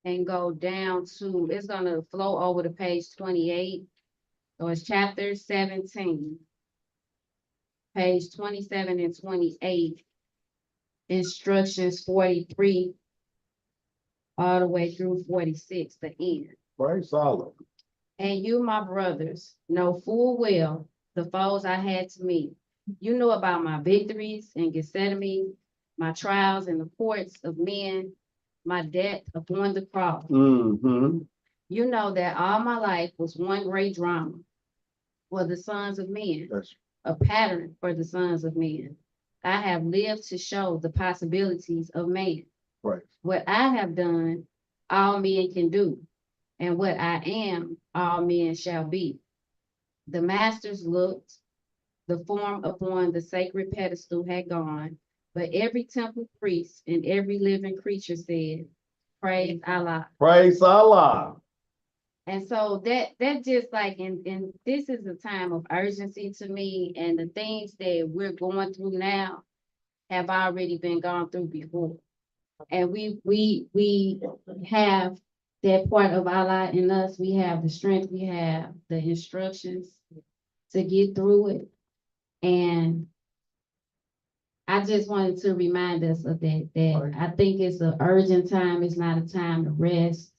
and go down to, it's gonna flow over to page 28. So it's chapter 17, page 27 and 28, instructions 43 all the way through 46, the end. Praise Allah. And you, my brothers, know full well the foes I had to meet. You know about my victories in Gethsemane, my trials in the courts of men, my death upon the cross. Mm-hmm. You know that all my life was one great drama for the sons of men, That's a pattern for the sons of men. I have lived to show the possibilities of man. right. What I have done, all men can do, and what I am, all men shall be. The masters looked, the form upon the sacred pedestal had gone, but every temple priest and every living creature said, praise Allah. Praise Allah. And so that just like, and this is a time of urgency to me, and the things that we're going through now have already been gone through before. And we have that part of Allah in us. We have the strength, we have the instructions to get through it. And I just wanted to remind us of that I think it's an urgent time. It's not a time to rest.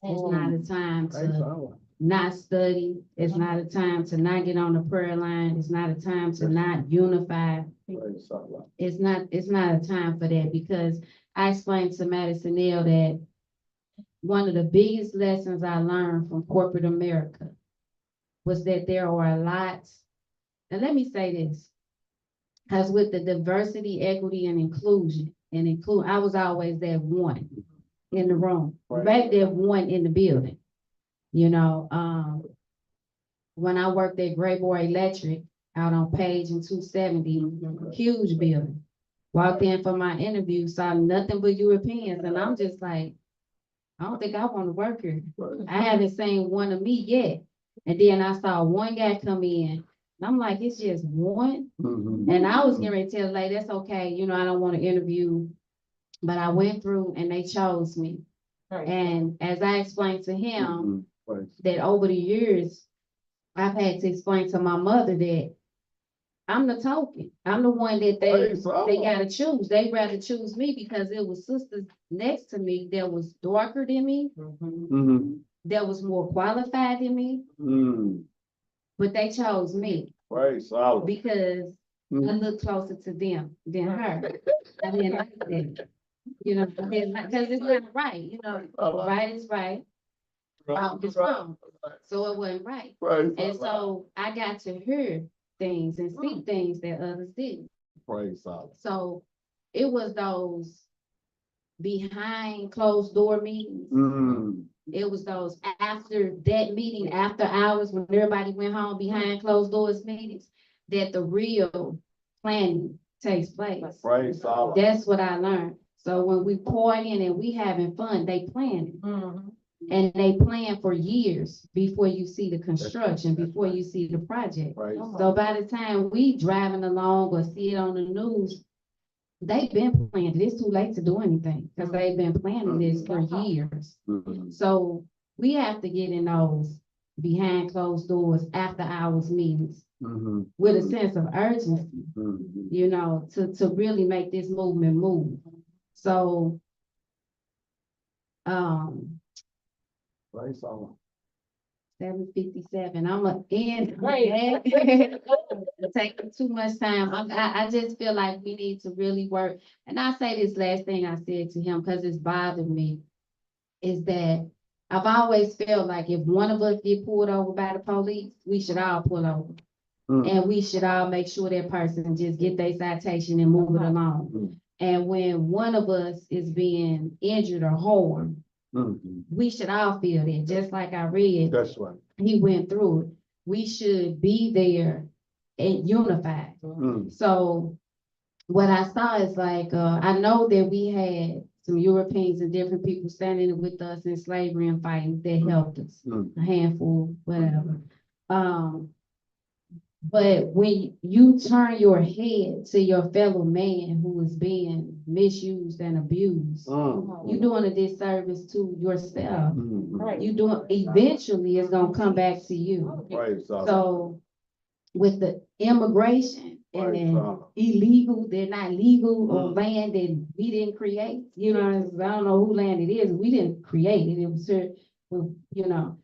It's not a time Praise to Allah. not study. It's not a time to not get on the prayer line. It's not a time to not unify. Praise Allah. It's not a time for that, because I explained to Madison Neal that one of the biggest lessons I learned from corporate America was that there are a lot, and let me say this, because with the diversity, equity, and inclusion, I was always that one in the room, right there, one in the building. You know, when I worked at Great Boy Electric out on Page and 270, huge building. Walked in for my interview, saw nothing but Europeans, and I'm just like, I don't think I want to work here. I haven't seen one of me yet. And then I saw one guy come in, and I'm like, it's just one. Mm-hmm. And I was getting ready to tell the lady, that's okay, you know, I don't want to interview. But I went through and they chose me. And as I explained to him, that over the years, I've had to explain to my mother that I'm the token. I'm the one that they gotta choose. They rather choose me because it was sisters next to me that was darker than me, Mm-hmm. that was more qualified than me, but they chose me Praise Allah. because I look closer to them than her. I didn't like that. You know, because it's not right. You know, right is right, wrong is wrong. So it wasn't right. And so I got to hear things and see things that others didn't. Praise Allah. So it was those behind closed door meetings. It was those after that meeting, after hours, when everybody went home, behind closed doors meetings, that the real planning takes place. Praise Allah. That's what I learned. So when we pour in and we having fun, they planning. And they plan for years before you see the construction, before you see the project. Praise So by the time we driving along or see it on the news, they've been planning. It's too late to do anything because they've been planning this for years. So we have to get in those behind closed doors, after hours meetings with a sense of urgency, you know, to really make this movement move. So, Praise Allah. 7:57. I'm gonna end. Taking too much time. I just feel like we need to really work. And I say this last thing I said to him because it's bothered me, is that I've always felt like if one of us get pulled over by the police, we should all pull over. And we should all make sure that person just get their citation and move it along. And when one of us is being injured or harmed, we should all feel that. Just like I read, That's right. he went through it. We should be there and unified. So what I saw is like, I know that we had some Europeans and different people standing with us in slavery and fighting that helped us, a handful, whatever. But when you turn your head to your fellow man who is being misused and abused, you're doing a disservice to yourself. You doing, eventually it's gonna come back to you. Praise God. So with the immigration and Praise then God. illegal, they're not legal on land that we didn't create. You know, I don't know who land it is. We didn't create it. It was, you know,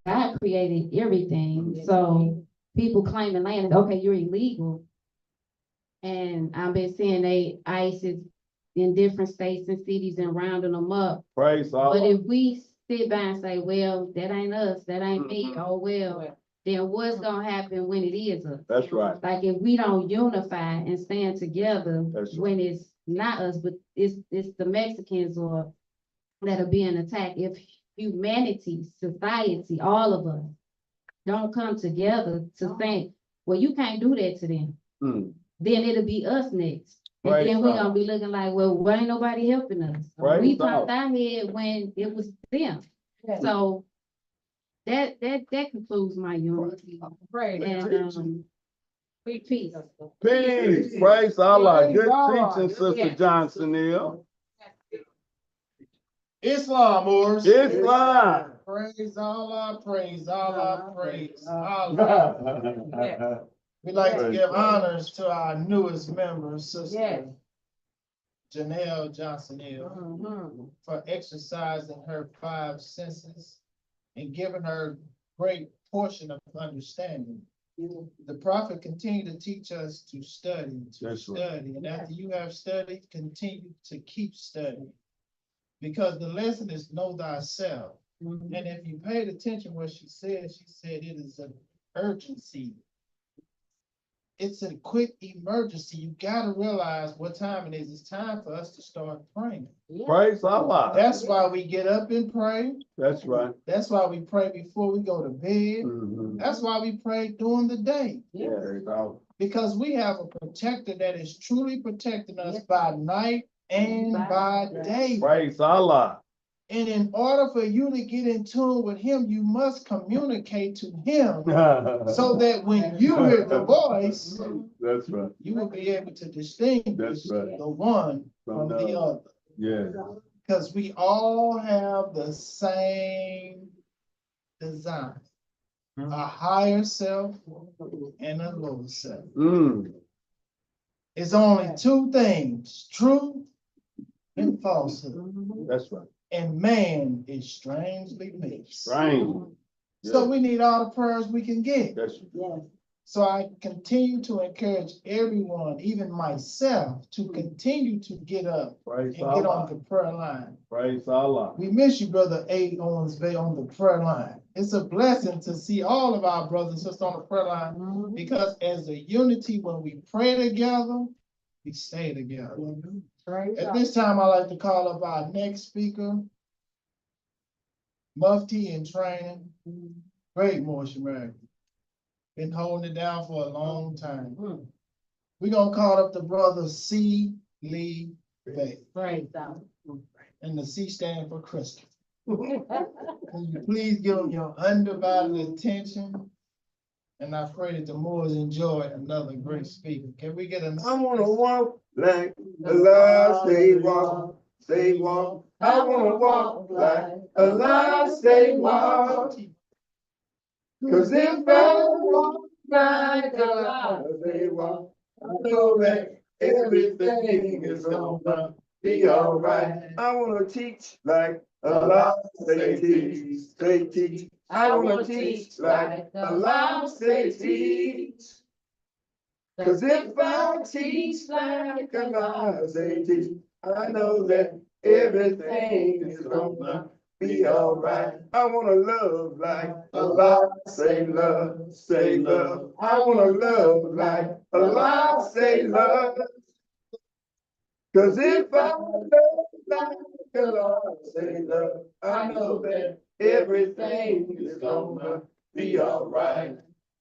God created everything. So people claiming land, okay, you're illegal. And I've been seeing ICE is in different states and cities and rounding them up. Praise But God. if we sit back and say, well, that ain't us, that ain't me, oh well, then what's gonna happen when it is us? That's right. Like if we don't unify and stand together That's right. when it's not us, but it's the Mexicans or that are being attacked. If humanity, society, all of us don't come together to think, well, you can't do that to them, then it'll be us next. And Praise then we're God. gonna be looking like, well, why ain't nobody helping us? Praise We God. popped our head when it was them. So that concludes my unity. And peace. Peace. Praise Allah. Good God. teaching, Sister Yes. Johnson Hill. Islam, Moors. Islam. Praise Allah, praise Allah, praise Allah. We'd like to give honors to our newest member, Sister Janelle Johnson Hill, for exercising her 5 senses and giving her great portion of understanding. The prophet continued to teach us to study, That's right. study. And after you have studied, continue to keep studying. Because the lesson is know thyself. And if you paid attention what she said it is an urgency. It's a quick emergency. You gotta realize what time it is. It's time for us to start praying. Praise Allah. That's why we get up and pray. That's right. That's why we pray before we go to bed. That's why we pray during the day. Because we have a protector that is truly protecting us by night and by day. Praise Allah. And in order for you to get in tune with him, you must communicate to him so that when you hear the voice, That's right. you will be able to distinguish That's right. the one from the other. Yeah. Because we all have the same design, a higher self and a lower self. It's only 2 things, truth and falsehood. That's right. And man is strangely mixed. Strange. So we need all the prayers we can get. That's right. So I continue to encourage everyone, even myself, to continue to get up Praise and get on Allah. the prayer line. Praise Allah. We miss you, Brother A. Owens Bay, on the prayer line. It's a blessing to see all of our brothers and sisters on the prayer line, because as a unity, when we pray together, we stay together. At this time, I'd like to call up our next speaker, Mufti in training, great Moorish American. Been holding it down for a long time. We're gonna call up the brother C. Lee Bay. And the C stand for Christopher. Can you please give them your undivided attention? And I pray that the Moors enjoy another great speaker. Can we get a? I wanna walk like Allah say walk, say walk. I wanna walk like Allah say walk. Cause if I walk like Allah say walk, I know that everything is gonna be alright. I wanna teach like Allah say teach, say teach. I wanna teach like Allah say teach. Cause if I teach like Allah say teach, I know that everything is gonna be alright. I wanna love like Allah say love, say love. I wanna love like Allah say love. Cause if I love like Allah say love, I know that everything is gonna be alright.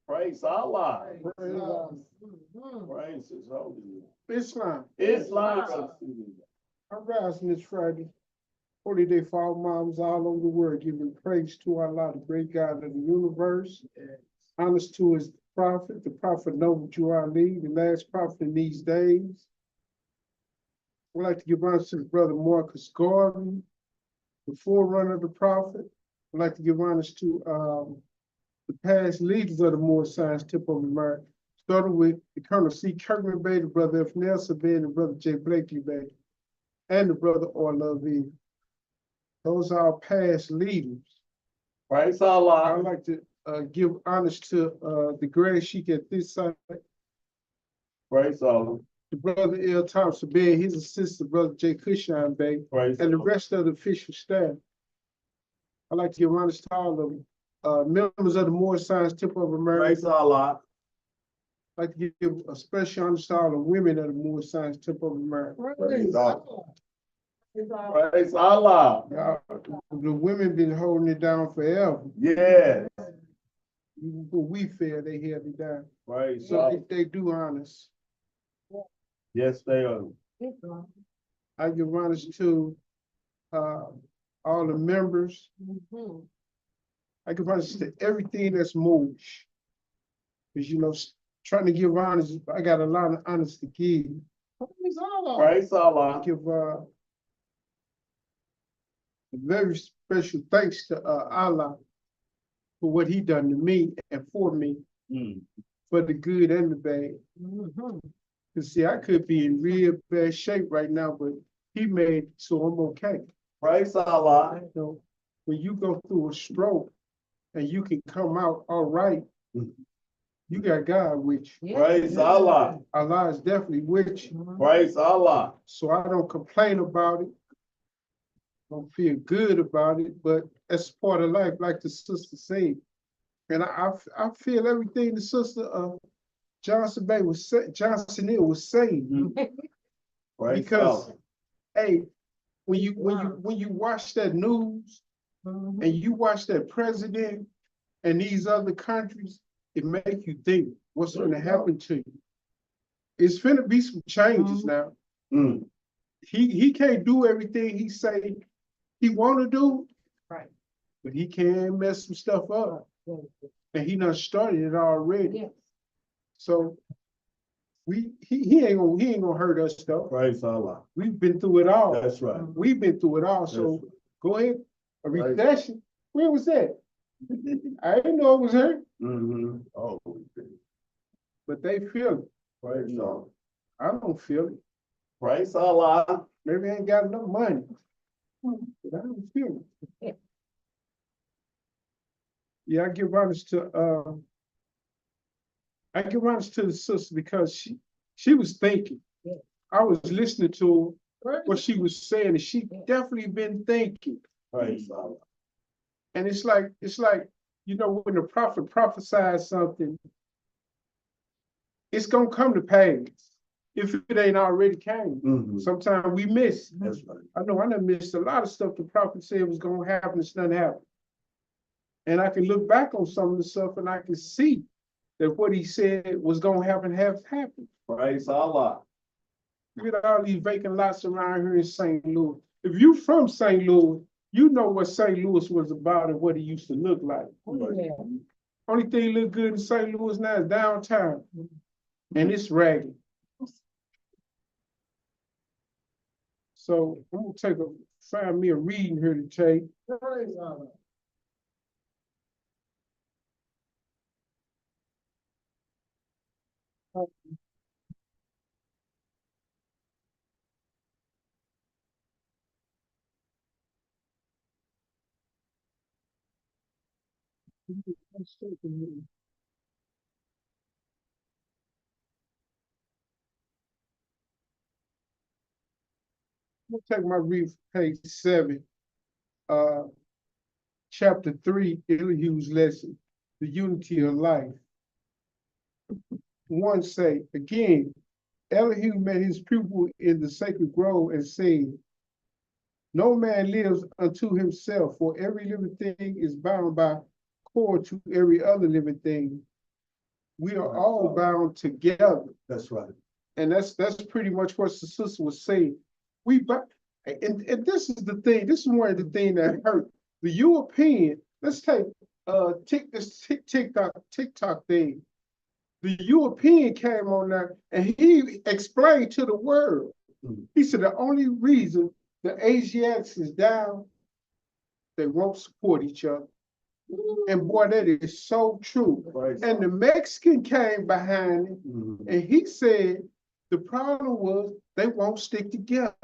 Praise Allah. Praise His holy name. Islam. Islam. I rise on this Friday, holy day for all moms all over the world, giving praise to Allah, the great God of the universe. Honors to His prophet, the prophet Noble Drew Ali, the last prophet in these days. I'd like to give honor to the brother Marcus Garvey, the forerunner of the prophet. I'd like to give honors to the past leaders of the Moorish Science Temple of America, starting with the Colonel C. Kirkman Bay, the brother F. Nelson Bay, and the brother J. Blakely Bay, and the brother Orlov V. Those are our past leaders. Praise I'd Allah. like to give honors to the Grand Sheik at this site, Praise Allah. the brother L. Thompson Bay, and his assistant, brother J. Cushon Bay, Praise and the Allah. rest of the official staff. I'd like to give honors to all the members of the Moorish Science Temple of America. Praise Allah. I'd like to give a special honor to all the women of the Moorish Science Temple of America. Praise Allah. Praise Allah. The women been holding it down forever. Yeah. Even when we fail, they held it down. Praise So Allah. they do honors. Yes, they are. I give honors to all the members. I give honors to everything that's Moorish. Because, you know, trying to give honors, I got a lot of honors to give. Praise I Allah. give a very special thanks to Allah for what he done to me and for me, Mm. for the good and the bad. Cause see, I could be in real bad shape right now, but he made it so I'm okay. Praise Allah. You know, when you go through a stroke and you can come out all right, Mhm. you got God with you. Praise Allah. Allah is definitely with you. Praise Allah. So I don't complain about it. Don't feel good about it, but that's part of life, like the sister said. And I feel everything the sister Johnson Hill was saying. Praise Because, Allah. hey, when you watch that news and you watch that president and these other countries, it make you think what's going to happen to you. It's finna be some changes now. Mm. He can't do everything he say he want to do, Right. but he can mess some stuff up, and he done started it already. Yes. So he ain't gonna hurt us though. Praise Allah. We've been through it all. That's right. We've been through it all. That's So right. go ahead. A Right. recession. Where was that? I didn't know it was her, Mm-hmm. Oh, but they feel it. praise Allah. I don't feel it. Praise Allah. Maybe I ain't got enough money, but I don't feel it. Yeah, I give honors to the sister because she was thinking. Yeah. I was listening to what she was saying, and she definitely been thinking. Praise Allah. And it's like, you know, when the prophet prophesies something, it's gonna come to pass if it ain't already came. Mm-hmm. Sometimes we miss. That's right. I know I done missed a lot of stuff the prophet said was gonna happen, it's not happening. And I can look back on some of the stuff and I can see that what he said was gonna happen has happened. Praise Allah. Look at all these vacant lots around here in St. Louis. If you from St. Louis, you know what St. Louis was about and what it used to look like. Yeah. Only thing look good in St. Louis now is downtown, and it's ragged. So I'm gonna find me a reading here to take. I'm gonna take my read from page 7, chapter 3, Elihu's lesson, the unity of life. One say, again, Elihu met his pupil in the sacred grove and said, no man lives unto himself, for every living thing is bound by cord to every other living thing. We are all bound together. That's right. And that's pretty much what the sister was saying. And this is the thing, this is one of the things that hurt. The European, let's take this TikTok thing. The European came on there and he explained to the world. He said the only reason the Asiatics is down, they won't support each other. And boy, that is so true. Praise And the Mexican came behind him and he said the problem was they won't stick together.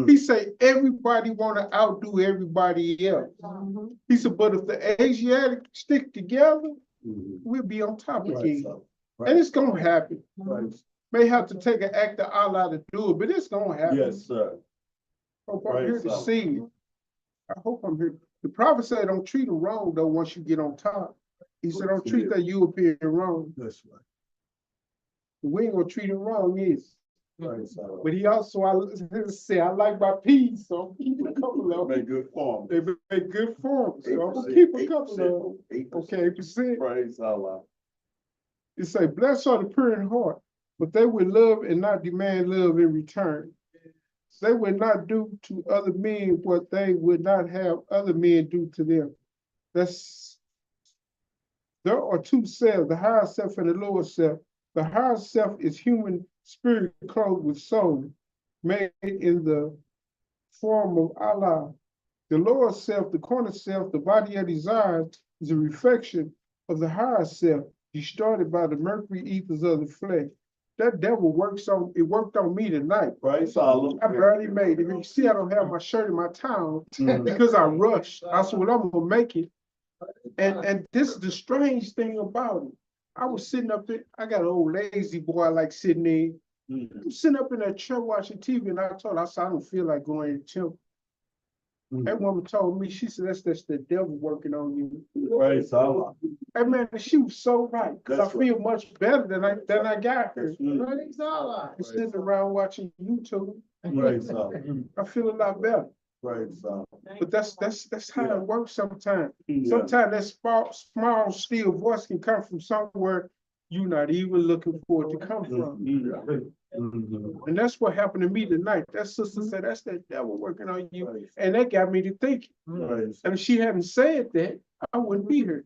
He said everybody want to outdo everybody else. He said, but if the Asiatics stick together, we'll be on top again. And it's gonna happen. May have to take an act of Allah to do it, but it's gonna happen. Yes, sir. Hope I'm here Praise to Allah. see it. I hope I'm here. The prophet said, don't treat them wrong though once you get on top. He said, don't treat that European wrong. That's right. We ain't gonna treat them wrong, is. Praise Allah. But he also, I say, I like my peas, so I'm keep a couple of them. Make good form. They make good form, so I'm gonna 8%, keep a couple of them. 8%. Okay, 8%. Praise Allah. It say, blessed are the pure in heart, but they will love and not demand love in return. They will not do to other men what they would not have other men do to them. There are two selves, the higher self and the lower self. The higher self is human spirit clothed with soul, made in the form of Allah. The lower self, the corner self, the body of desires, is a reflection of the higher self, distorted by the mercury ethers of the flesh. That devil worked on me tonight. Praise Allah. I barely made it. You see, I don't have my shirt and my towel because I rushed. I said, well, I'm gonna make it. And this is the strange thing about it. I was sitting up there, I got an old lazy boy I like sitting there. I'm sitting up in that chair watching TV, and I told her, I said, I don't feel like going to the temple. That woman told me, she said, that's the devil working on you. Praise Allah. And man, she was so right, because I That's right. feel much better than I got here. Praise Allah. I'm sitting around watching YouTube. Praise Allah. I feel a lot better. Praise Allah. But that's how Yeah. it works sometimes. Yeah. Sometimes that small, still voice can come from somewhere you're not even looking for it to come from. And that's what happened to me tonight. That sister said, that's that devil working on you. And that got me to thinking. Praise. And if she hadn't said that, I wouldn't be here.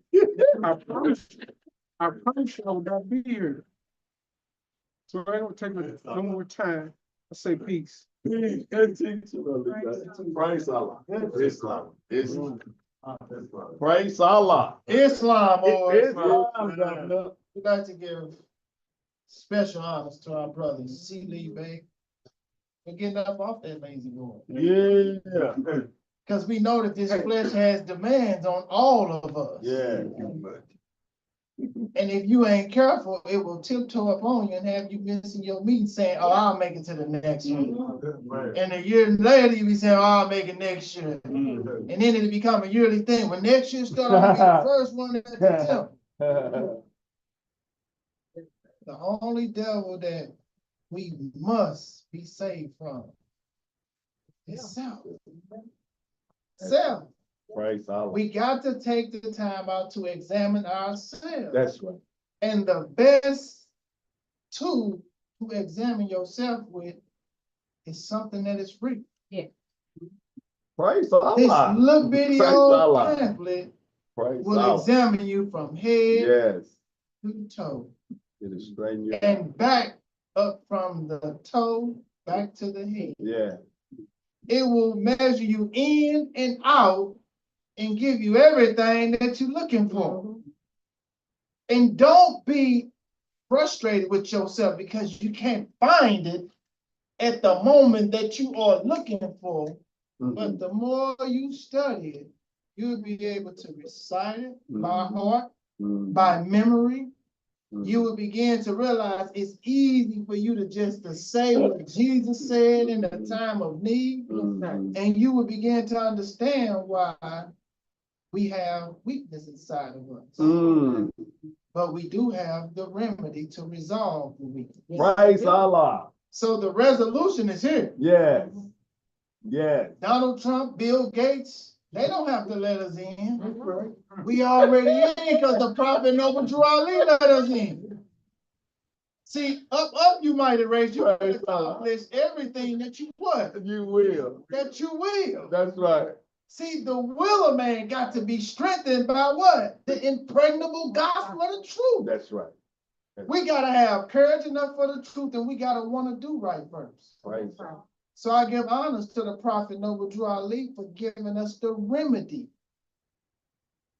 I promise I would not be here. So I ain't gonna take no more time. I say peace. Praise Allah. Islam. Islam. Praise Allah. Islam, or Islam, Governor. we'd like to give special honors to our brother C. Lee Bay for getting up off that lazy boy. Yeah. Because we know that this flesh has demands on all of us. Yeah. And if you ain't careful, it will tiptoe up on you and have you missing your meeting saying, oh, I'll make it to the next one. And a year later, you be saying, oh, I'll make it next year. And then it'll become a yearly thing. When next year starts, I'll be the first one at the temple. The only devil that we must be saved from is self. Self. Praise Allah. We got to take the time out to examine ourselves. That's right. And the best tool to examine yourself with is something that is free. Praise This Allah. little Praise video Allah. pamphlet Praise will Allah. examine you from head Yes. to the toe It is strange. and back up from the toe back to the head. Yeah. It will measure you in and out and give you everything that you're looking for. And don't be frustrated with yourself because you can't find it at the moment that you are looking for. But the more you study it, you'll be able to recite it by heart, by memory. You will begin to realize it's easy for you to just to say what Jesus said in a time of need. And you will begin to understand why we have weakness inside of us. But we do have the remedy to resolve the weakness. Praise Allah. So the resolution is here. Yes. Yes. Donald Trump, Bill Gates, they don't have to let us in. We already in because the prophet Noble Drew Ali let us in. See, up, you might erase. You can accomplish everything that you what? You will. That you will. That's right. See, the will of man got to be strengthened by what? The impregnable gospel of the truth. That's right. We gotta have courage enough for the truth, and we gotta wanna do right first. Praise God. So I give honors to the prophet Noble Drew Ali for giving us the remedy.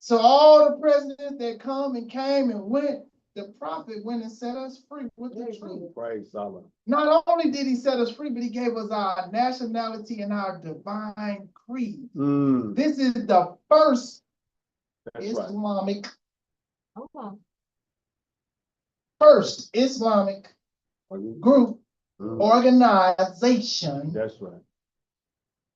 So all the presidents that come and came and went, the prophet went and set us free with the truth. Praise Allah. Not only did he set us free, but he gave us our nationality and our divine creed. This is the first That's right. Islamic, first Islamic group, organization That's right.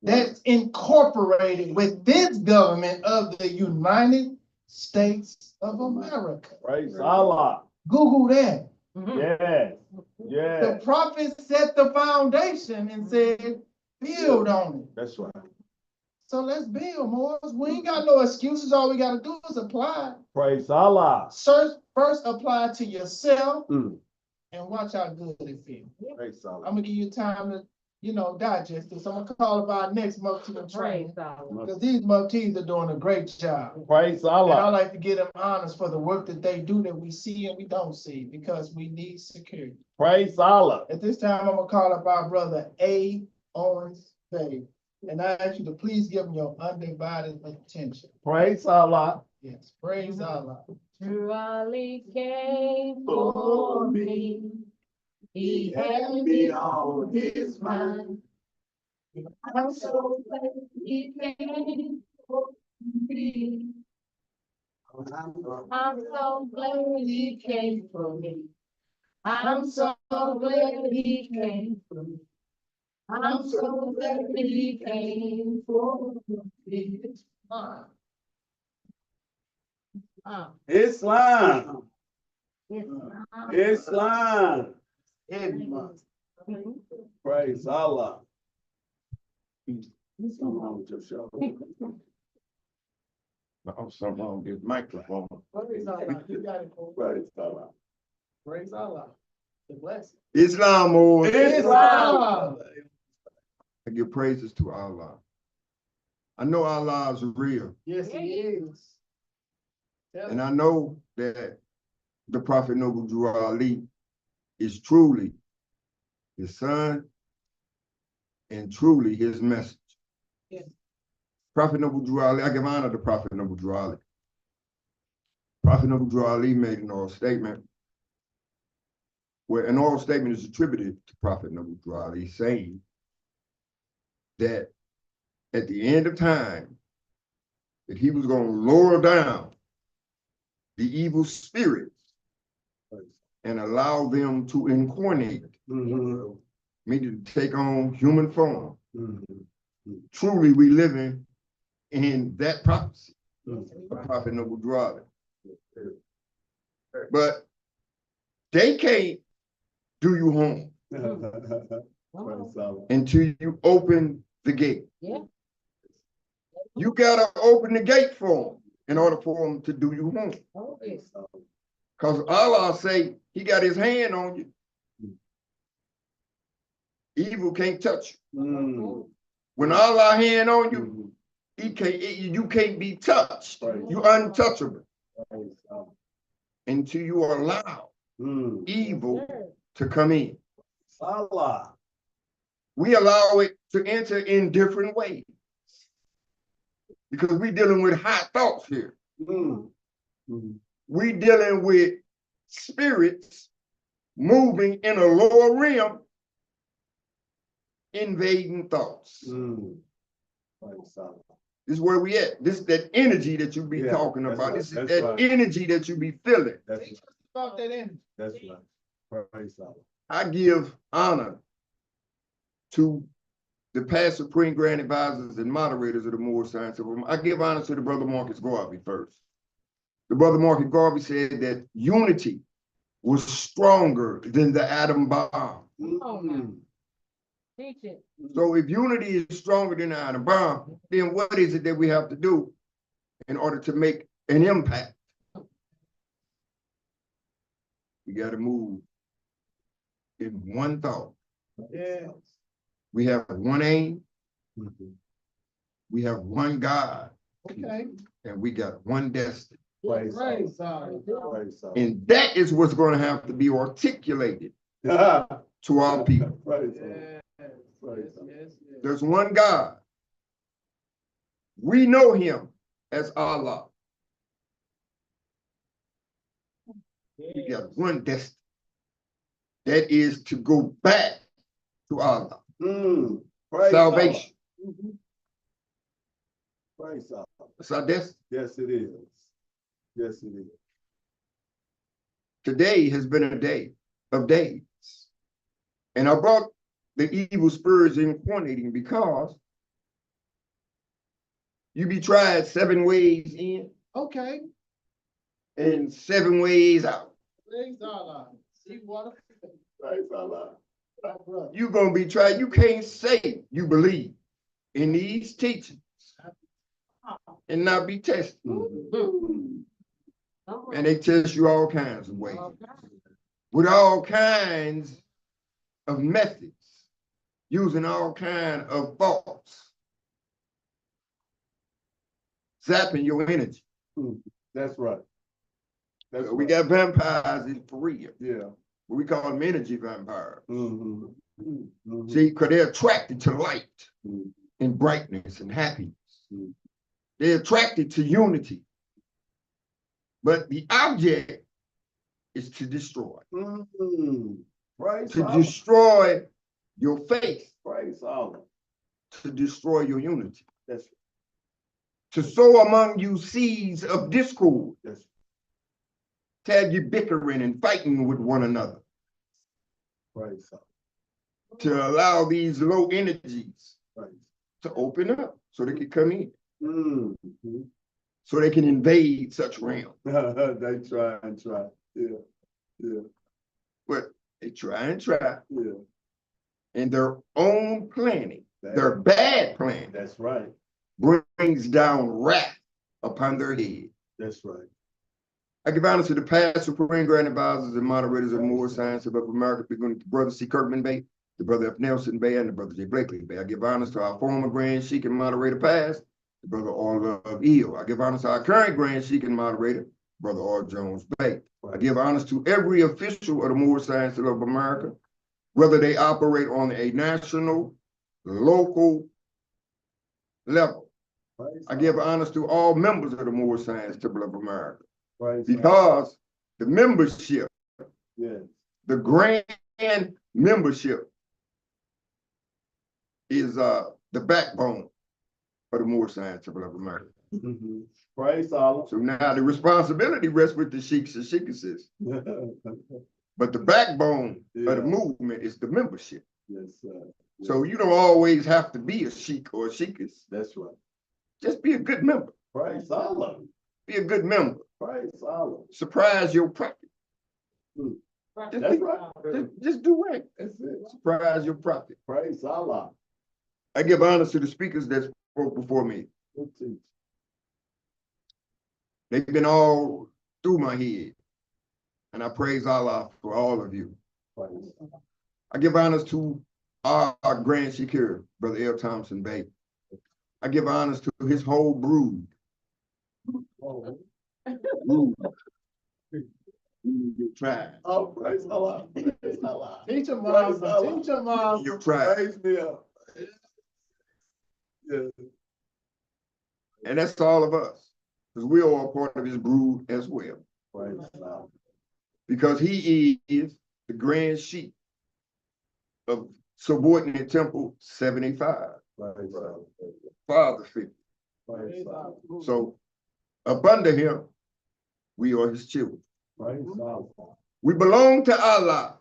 that's incorporated with this government of the United States of America. Praise Allah. Google that. Yes. The Yes. prophet set the foundation and said, build on it. That's right. So let's build, Moors. We ain't got no excuses. All we gotta do is apply. Praise Allah. First apply to yourself and watch how good it feels. Praise Allah. I'm gonna give you time to, digest this. I'm gonna call about next Mufti and train. Because these Muftis are doing a great job. Praise And I Allah. like to give them honors for the work that they do that we see and we don't see, because we need security. Praise Allah. At this time, I'm gonna call up our brother A. Owens Bay. And I ask you to please give him your undivided attention. Praise Allah. Yes, praise Allah. Drew Ali came for me. He had me on his mind. I'm so glad he came for me. I'm so glad he came for me. I'm so glad he came for me. I'm so glad he came for me. Islam. Islam. Praise Allah. Something wrong with your show. No, something wrong with this microphone. Praise Allah. You got it, Cole. Praise Allah. Praise Allah. The blessing. Islam, Moors. Islam. I give praises to Allah. I know Allah is real, Yes, he is. Tell and him. I know that the Prophet Noble Drew Ali is truly his son and truly his message. Yes. Prophet Noble Drew Ali, I give honor to Prophet Noble Drew Ali. Prophet Noble Drew Ali made an oral statement where an oral statement is attributed to Prophet Noble Drew Ali, saying that at the end of time, that he was going to lower down the evil spirits and allow them to incarnate, meaning to take on human form. Truly, we living in that prophecy of Prophet Noble Drew Ali. But they can't do you harm Praise Allah. until you open the gate. Yeah. You gotta open the gate for them in order for them to do you harm. Because Allah say he got his hand on you. Evil can't touch you. When Allah hand on you, you can't be touched. You untouchable Praise Allah. until you allow evil to come in. Allah. We allow it to enter in different ways because we're dealing with high thoughts here. We dealing with spirits moving in a lower realm, invading thoughts. Praise Allah. This is where we at. This is that energy that you be Yeah, talking that's about. right, This is that's that right. energy that you be feeling. That's Teach us about that energy. That's right. Praise Allah. I give honor to the past Supreme Grand Advisors and moderators of the Moorish Science of I give honor to the brother Marcus Garvey first. The brother Marcus Garvey said that unity was stronger than the atom bomb. Teach it. So if unity is stronger than the atom bomb, then what is it that we have to do in order to make an impact? We got to move in one thought. Yes. We have one aim, we have one God, Okay. and we got one destiny. Praise Allah. Praise Allah. Praise Allah. And that is what's going to have to be articulated to our people. Praise Allah. Yes, Praise yes, Allah. yes, yes. There's one God. We know him as Allah. We got one destiny. That is to go back to Allah. Praise Salvation. Allah. Praise Allah. That's our destiny. Yes, it is. Yes, it is. Today has been a day of days. And I brought the evil spirits in coordinating because you be tried 7 ways in Okay. and 7 ways out. Praise Allah. See water. Praise Allah. You're going to be tried. You can't say you believe in these teachings and not be tested. And they test you all kinds of ways with all kinds of methods, using all kinds of thoughts, zapping your energy. That's right. That's We right. got vampires in for real. Yeah. We call them energy vampires. Mm-hmm. See, because they're attracted to light Mhm. and brightness and happiness. Mhm. They're attracted to unity. But the object is to destroy. Praise To Allah. destroy your faith. Praise Allah. To destroy your unity. That's To sow among you seeds of discord. that's To have you bickering and fighting with one another. praise Allah. To allow these low energies Praise. to open up so they can come in. Mm-hmm. So they can invade such realms. They try and try. Yeah. Yeah. But they try and try. Yeah. And their own planning, That- their bad plan, That's right. brings down wrath upon their head. That's right. I give honor to the past Supreme Grand Advisors and moderators of Moorish Science of America, beginning with Brother C. Kirkman Bay, the Brother F. Nelson Bay, and the Brother J. Blakely Bay. I give honors to our former Grand Sheik and moderator past, the Brother R. Love Eel. I give honors to our current Grand Sheik and moderator, Brother R. Jones Bay. I give honors to every official of the Moorish Science of America, whether they operate on a national, local level. Praise I give honors to all members of the Moorish Science Temple of America, Praise because the membership, Allah. Yes. the grand membership is the backbone of the Moorish Science Temple of America. Mm-hmm. Praise Allah. So now the responsibility rests with the sheiks and sheikesses, but the backbone of Yeah. the movement is the membership. Yes, sir. So you don't always have to be a sheik or a sheikess. That's right. Just be a good member. Praise Allah. Be a good member. Praise Allah. Surprise your prophet. Mm. Just, That's be- right. just do right. That's it. Surprise your prophet. Praise Allah. I give honors to the speakers that spoke before me. Good teach. They've been all through my head. And I praise Allah for all of you. Praise Allah. I give honors to our Grand Shakir, Brother L. Thompson Bay. I give honors to his whole brood. Oh, Brood. Your tribe. oh, praise Allah. Praise Allah. Teach them, Praise Mom. Allah. Teach them, Mom. Your tribe. Praise me up. Yeah. And that's all of us. Because we are a part of his brood as well. Praise Allah. Because he is the Grand Sheik of Subordinate Temple 75, Praise Allah. Father figure. Praise Allah. So up under him, we are his children. Praise Allah. We belong to Allah,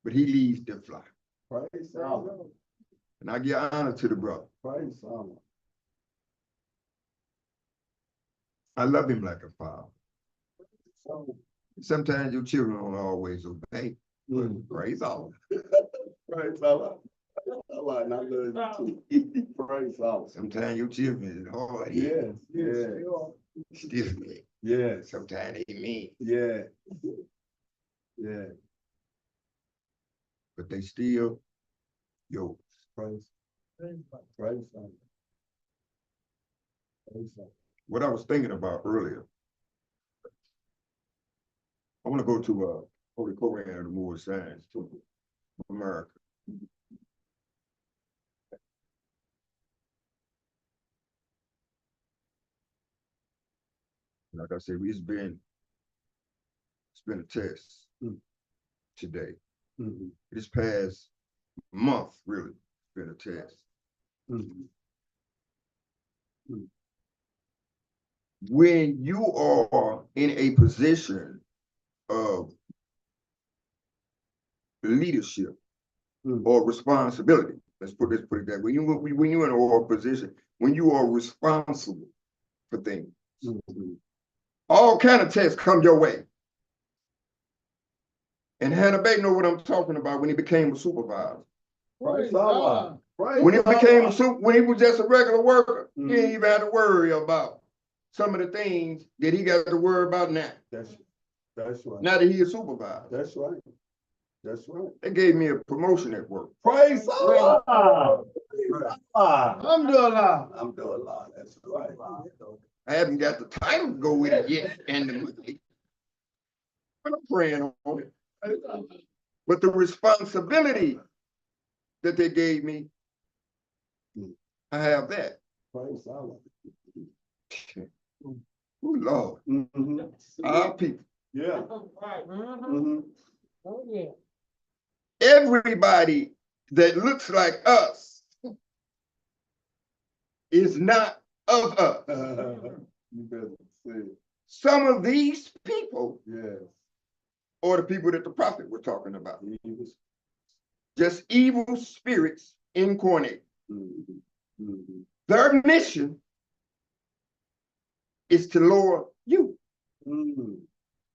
but he leads the flock. Praise Allah. And I give honor to the brother. Praise Allah. I love him like a father. So, Sometimes your children don't always obey. mm. Praise Allah. Praise Allah. Allah, and I love you too. Praise Allah. Sometimes your children is hard. Yes, yes, Stiff neck. yes, Sometimes they mean, yeah, yeah. but they still yours. Praise, praise Allah. Praise Allah. what I was thinking about earlier. I want to go to Holy Koran of the Moorish Science to America. Like I said, it's been a test today. This past month, really, it's been a test. When you are in a position of leadership or responsibility, let's put it that way. When you're in a position, when you are responsible for things, all kind of tests come your way. And Hannah Bay know what I'm talking about when he became a supervisor. Praise Allah. Praise When he became Allah. when he was just a regular worker, he didn't even have to worry about some of the things that he got to worry about now. That's right. Now that he is supervisor. That's right. That's right. They gave me a promotion at work. Praise Allah. Praise Allah. Alhamdulillah. Alhamdulillah. That's right. I haven't got the title to go with it yet and the money, but I'm praying on it. But the responsibility that they gave me, I have that. Praise Allah. Oh, Lord. Our people. Yeah. Oh, yeah. Everybody that looks like us is not of us. You better say it. Some of these people Yes. are the people that the prophet was talking about. He was. Just evil spirits incarnate. Mhm. Their mission is to lower you, Mhm.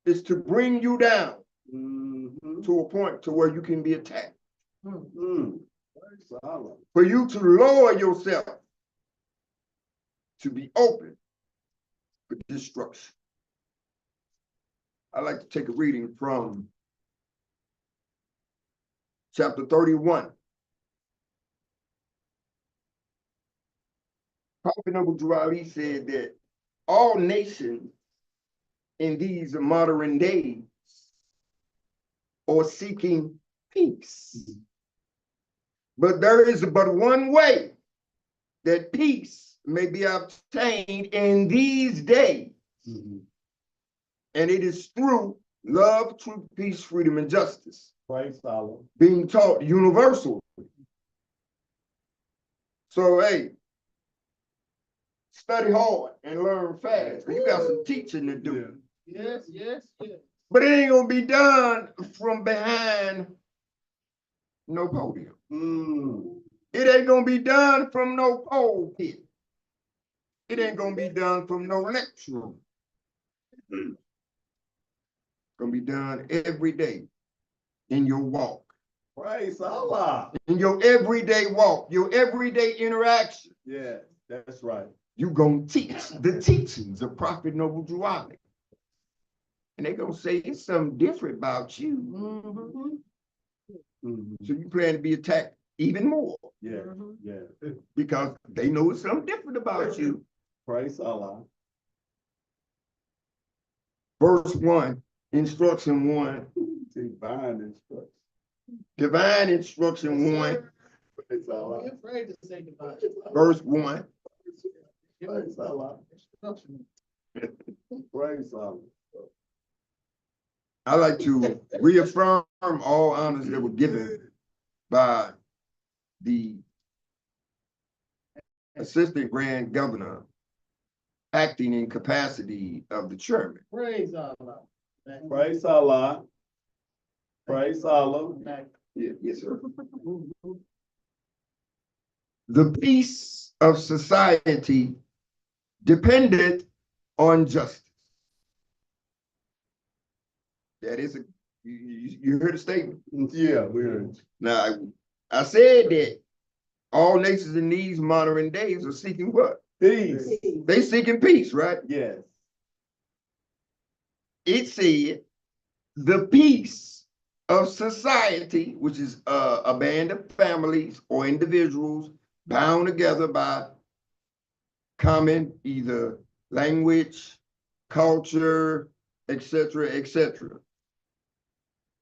is to bring you down Mhm. to a point to where you can be attacked. Mhm. Praise Allah. For you to lower yourself to be open for destruction. I like to take a reading from chapter 31. Prophet Noble Jurali said that all nations in these modern days are seeking peace. But there is but one way that peace may be obtained in these days. And it is through love, truth, peace, freedom, and justice Praise Allah. being taught universally. So, hey, study hard and learn fast. You got some teaching to do. Yes, yes, yes. But it ain't gonna be done from behind no podium. It ain't gonna be done from no pulpit. It ain't gonna be done from no lecture room. It's gonna be done every day in your walk. Praise Allah. In your everyday walk, your everyday interaction. Yeah, that's right. You gonna teach the teachings of Prophet Noble Jurali. And they gonna say it's something different about you. So you plan to be attacked even more Yeah, yeah. because they know it's something different about you. Praise Allah. Verse 1, instruction 1, Divine instruction. divine instruction 1, Praise Don't Allah. be afraid to say goodbye. verse 1. Praise Allah. Instruction. Praise Allah. I like to reaffirm all honors that were given by the assistant grand governor acting in capacity of the chairman. Praise Allah. Praise Allah. Praise Allah. Yes, sir. The peace of society depended on justice. That is you heard the statement. Yeah, we heard. Now, I said that all nations in these modern days are seeking what? Peace. They seeking peace, right? Yes. It said the peace of society, which is a band of families or individuals bound together by common either language, culture, etc., etc.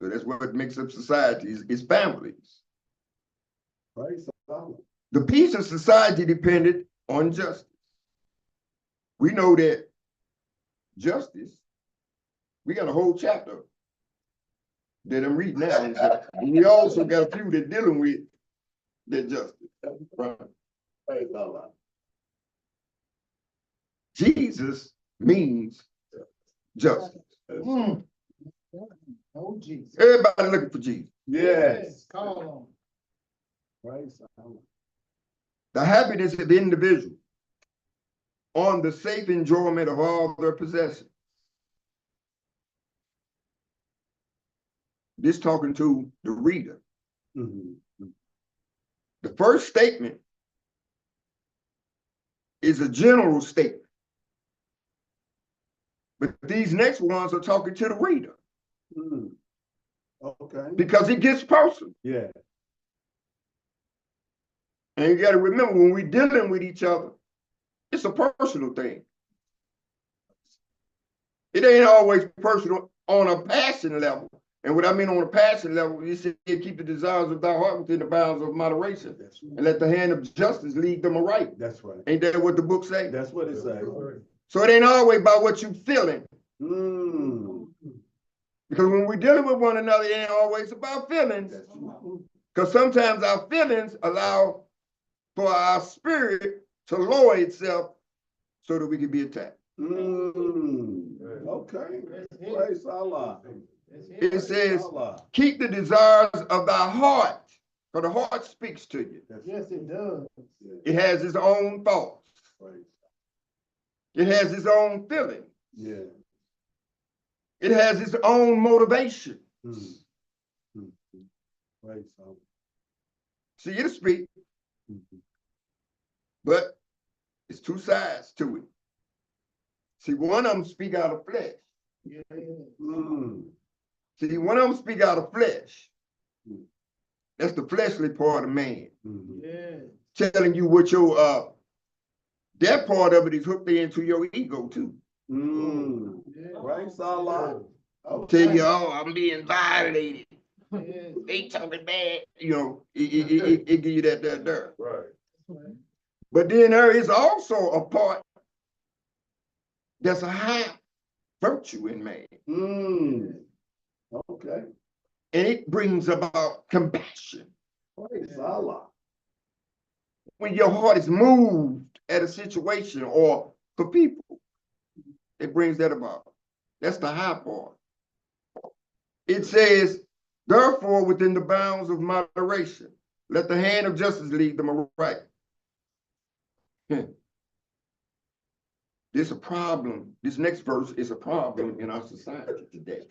So that's what makes up societies, is families. Praise Allah. The peace of society depended on justice. We know that justice, we got a whole chapter that I'm reading now. And we also got a few that dealing with that justice. Right. Praise Allah. Jesus means justice. Mm. Oh, Jesus. Everybody looking for Jesus. Yes. Call on. Praise Allah. The happiness of the individual on the safe enjoyment of all their possessions. This talking to the reader. Mhm. The first statement is a general statement. But these next ones are talking to the reader Mm. Okay. because it gets personal. Yeah. And you got to remember, when we're dealing with each other, it's a personal thing. It ain't always personal on a passion level. And what I mean on a passion level, you said keep the desires of thy heart within the bounds of moderation. That's And right. let the hand of justice lead them aright. That's right. Ain't that what the book say? That's what it says. So it ain't always about what you feeling. Mm. Because when we're dealing with one another, it ain't always about feelings. That's right. Because sometimes our feelings allow for our spirit to lower itself so that we can be attacked. Mm. Okay. Praise Allah. It says, Allah. keep the desires of thy heart, for the heart speaks to you. Yes, it does. It has its own thoughts. Praise. It has its own feeling. Yeah. It has its own motivation. Mm. Mm. Praise Allah. See, it'll speak, Mhm. but it's two sides to it. See, one of them speak out of flesh. Yeah. Mm. See, one of them speak out of flesh. Mm. That's the fleshly part of man. Mhm. Yeah. Telling you what your that part of it is hooked into your ego too. Mm. Yeah. Praise Allah. Tell you, oh, I'm being violated. Yeah. They talking bad. You know, it give you that there. Right. But then there is also a part that's a high virtue in man. Mm. Okay. And it brings about compassion. Praise Allah. When your heart is moved at a situation or for people, it brings that about. That's the high part. It says, therefore, within the bounds of moderation, let the hand of justice lead them aright. There's a problem. This next verse is a problem in our society today.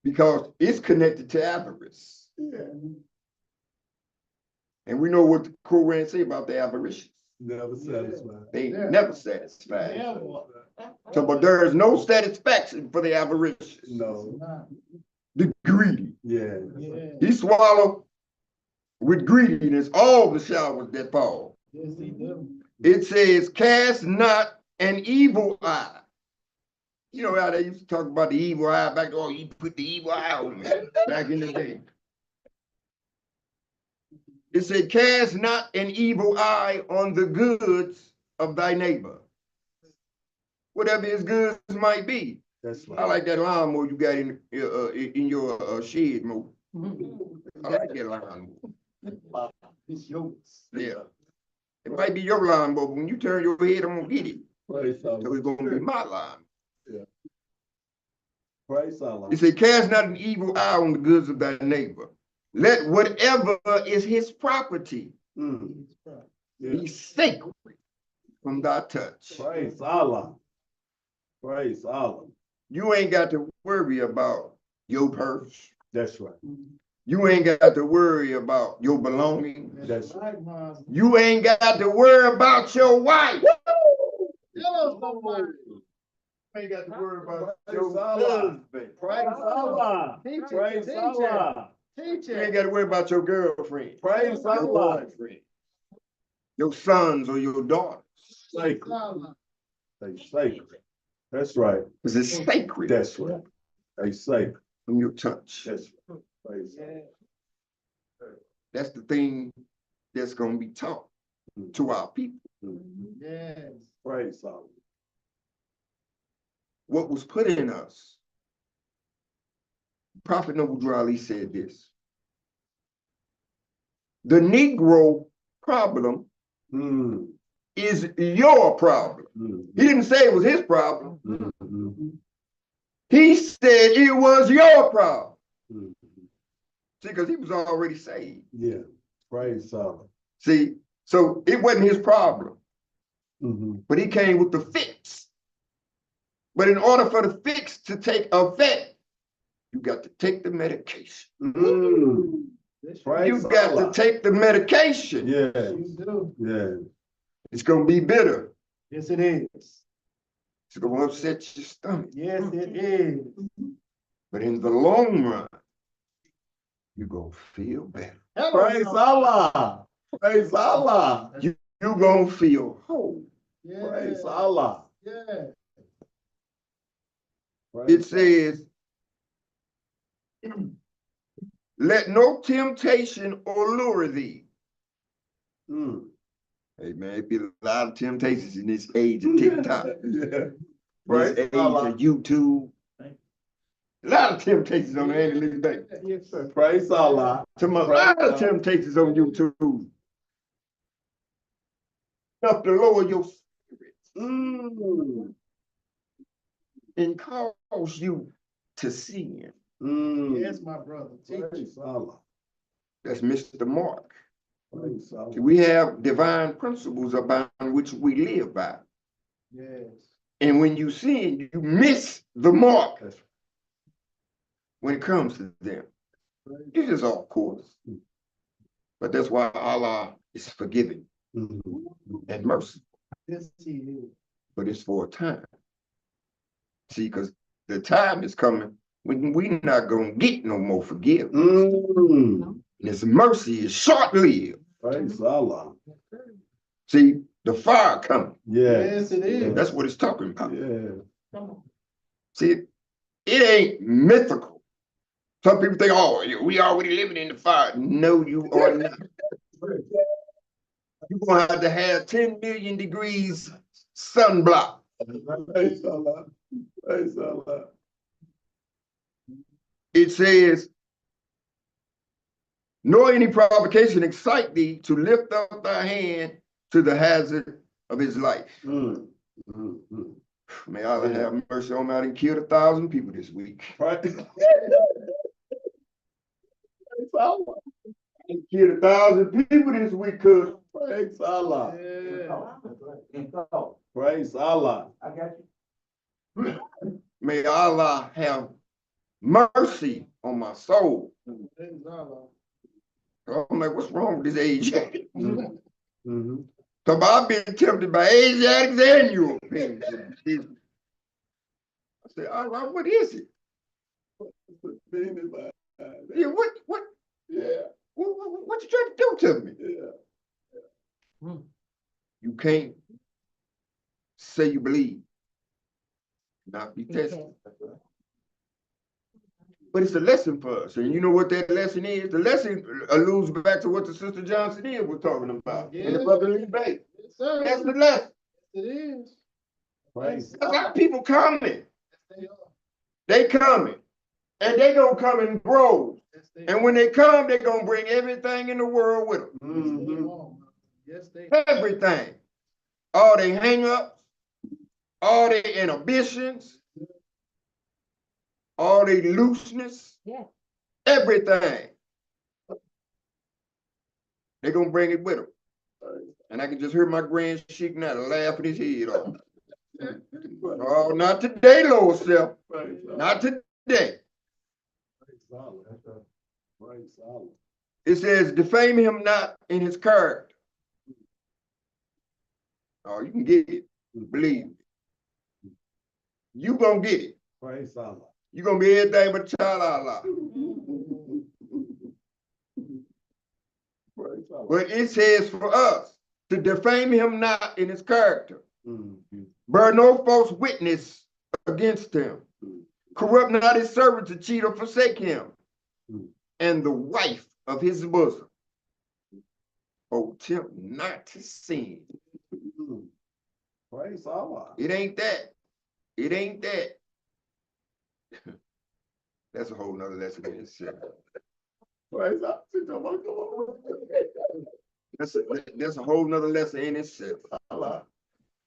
Because it's connected to avarice. Yeah. And we know what the Quran say about the avaricious. Never satisfied. They Yeah. never satisfied. Yeah. So, but there is no satisfaction for the avaricious. No. The greedy. Yeah. Yeah. He swallowed with greediness all the showers that fall. Yes, he do. It says, cast not an evil eye. You know how they used to talk about the evil eye back there? Oh, you put the evil eye on me back in the day. It said, cast not an evil eye on the goods of thy neighbor. Whatever his goods might be. That's I right. like that lawnmower you got in your shed, Mo. I like that lawnmower. It's yours. Yeah. It might be your lawnmower, but when you turn your head, I'm gonna get it. Praise So it's Allah. gonna be my lawn. Praise Allah. It said, cast not an evil eye on the goods of thy neighbor. Let whatever is his property Mm. Yeah. be sacred from thy touch. Praise Allah. Praise Allah. You ain't got to worry about your purse. That's right. You ain't got to worry about your belongings. That's right, Miles. You ain't got to worry about your wife. Hello, somebody. You ain't got to worry about Praise your Allah. husband. Praise Allah. Teach it, Praise teach it. Allah. Teach You ain't it. got to worry about your girlfriend. Praise Your Allah. boyfriend. your sons or your daughters. Sacred. They sacred. That's right. Because it's sacred That's right. They sacred. from your touch. That's right. Praise God. That's the thing that's going to be taught to our people. Yes. Praise God. What was put in us. Prophet Noble Ali said this. The Negro problem Mm, is your problem. mm, He didn't say it was his problem. mm, mm, He said it was your problem. mm. See, because he was already saved. Yeah. Praise God. See, so it wasn't his problem, Mhm. but he came with the fix. But in order for the fix to take effect, you got to take the medication. Mm. Praise You got Allah. to take the medication. Yes. You do. Yes. It's going to be bitter. Yes, it is. It's going to upset your stomach. Yes, it is. But in the long run, you're going to feel better. Praise Allah. Praise Allah. You're going to feel whole. Praise Yeah. Allah. Yeah. It says, let no temptation allure thee. Mm. Hey man, it be a lot of temptations in this age of TikTok, Yeah. this Praise age Allah. of YouTube. A lot of temptations on the Andy Bank. Yes, sir. Praise Allah. A lot of temptations on YouTube. Enough to lower your spirits Mm. and cause you to sin. Mm. Yes, my brother. Teach. Praise Allah. That's Mr. Mark. Praise Allah. We have divine principles about which we live by. Yes. And when you sin, you miss the mark That's when it comes to them. right. You're just off course. But that's why Allah is forgiving Mhm. and merciful. Yes, he is. But it's for a time. See, because the time is coming when we're not going to get no more forgiveness. Mm. His mercy is short-lived. Praise Allah. See, the fire coming. Yeah. Yes, it is. That's what it's talking about. Yeah. Come on. See, it ain't mythical. Some people think, oh, we already living in the fire. No, you are not. You're going to have 10 million degrees sunblock. Praise Allah. Praise Allah. It says, nor any provocation excite thee to lift up thy hand to the hazard of his life. Mm. Mm. Mm. May Allah have mercy on me. I done killed 1,000 people this week. Praise Allah. I done killed 1,000 people this week, cuz. Praise Allah. Yeah. Praise Allah. I got you. May Allah have mercy on my soul. Praise Allah. I'm like, what's wrong with this Asiatic? Mm-hmm. So I've been tempted by Asiatics and Europeans. I said, Allah, what is it? Yeah, what Yeah. what you trying to do to me? Yeah. You can't say you believe, not be tested. But it's a lesson for us. And you know what that lesson is? The lesson alludes back to what the Sister Johnson Hill was talking about in the Yeah. brotherly debate. Yes, sir. That's the lesson. It is. Praise Because our people coming. They are. They coming. And they gonna come in groves. Yes, they And when they come, they're gonna bring everything in the world with them. Mhm. Yes, they Everything. All they hang-ups, all their inhibitions, all their looseness, everything. They're gonna bring it with them. And I can just hear my grand sheik now laughing his head off. Oh, not today, Lord self. Praise Allah. Not today. Praise Allah. Praise Allah. It says, defame him not in his character. Oh, you can get it. Believe me. You gonna get it. Praise Allah. You gonna be everything but a child of Allah. Praise Allah. But it says for us, to defame him not in his character, Mhm. bear no false witness against him, corrupt not his servant to cheat or forsake him, and the wife of his bosom. Oh, tempt not to sin. Praise Allah. It ain't that. It ain't that. That's a whole nother lesson in itself. Praise Allah. That's a whole nother lesson in itself. Allah.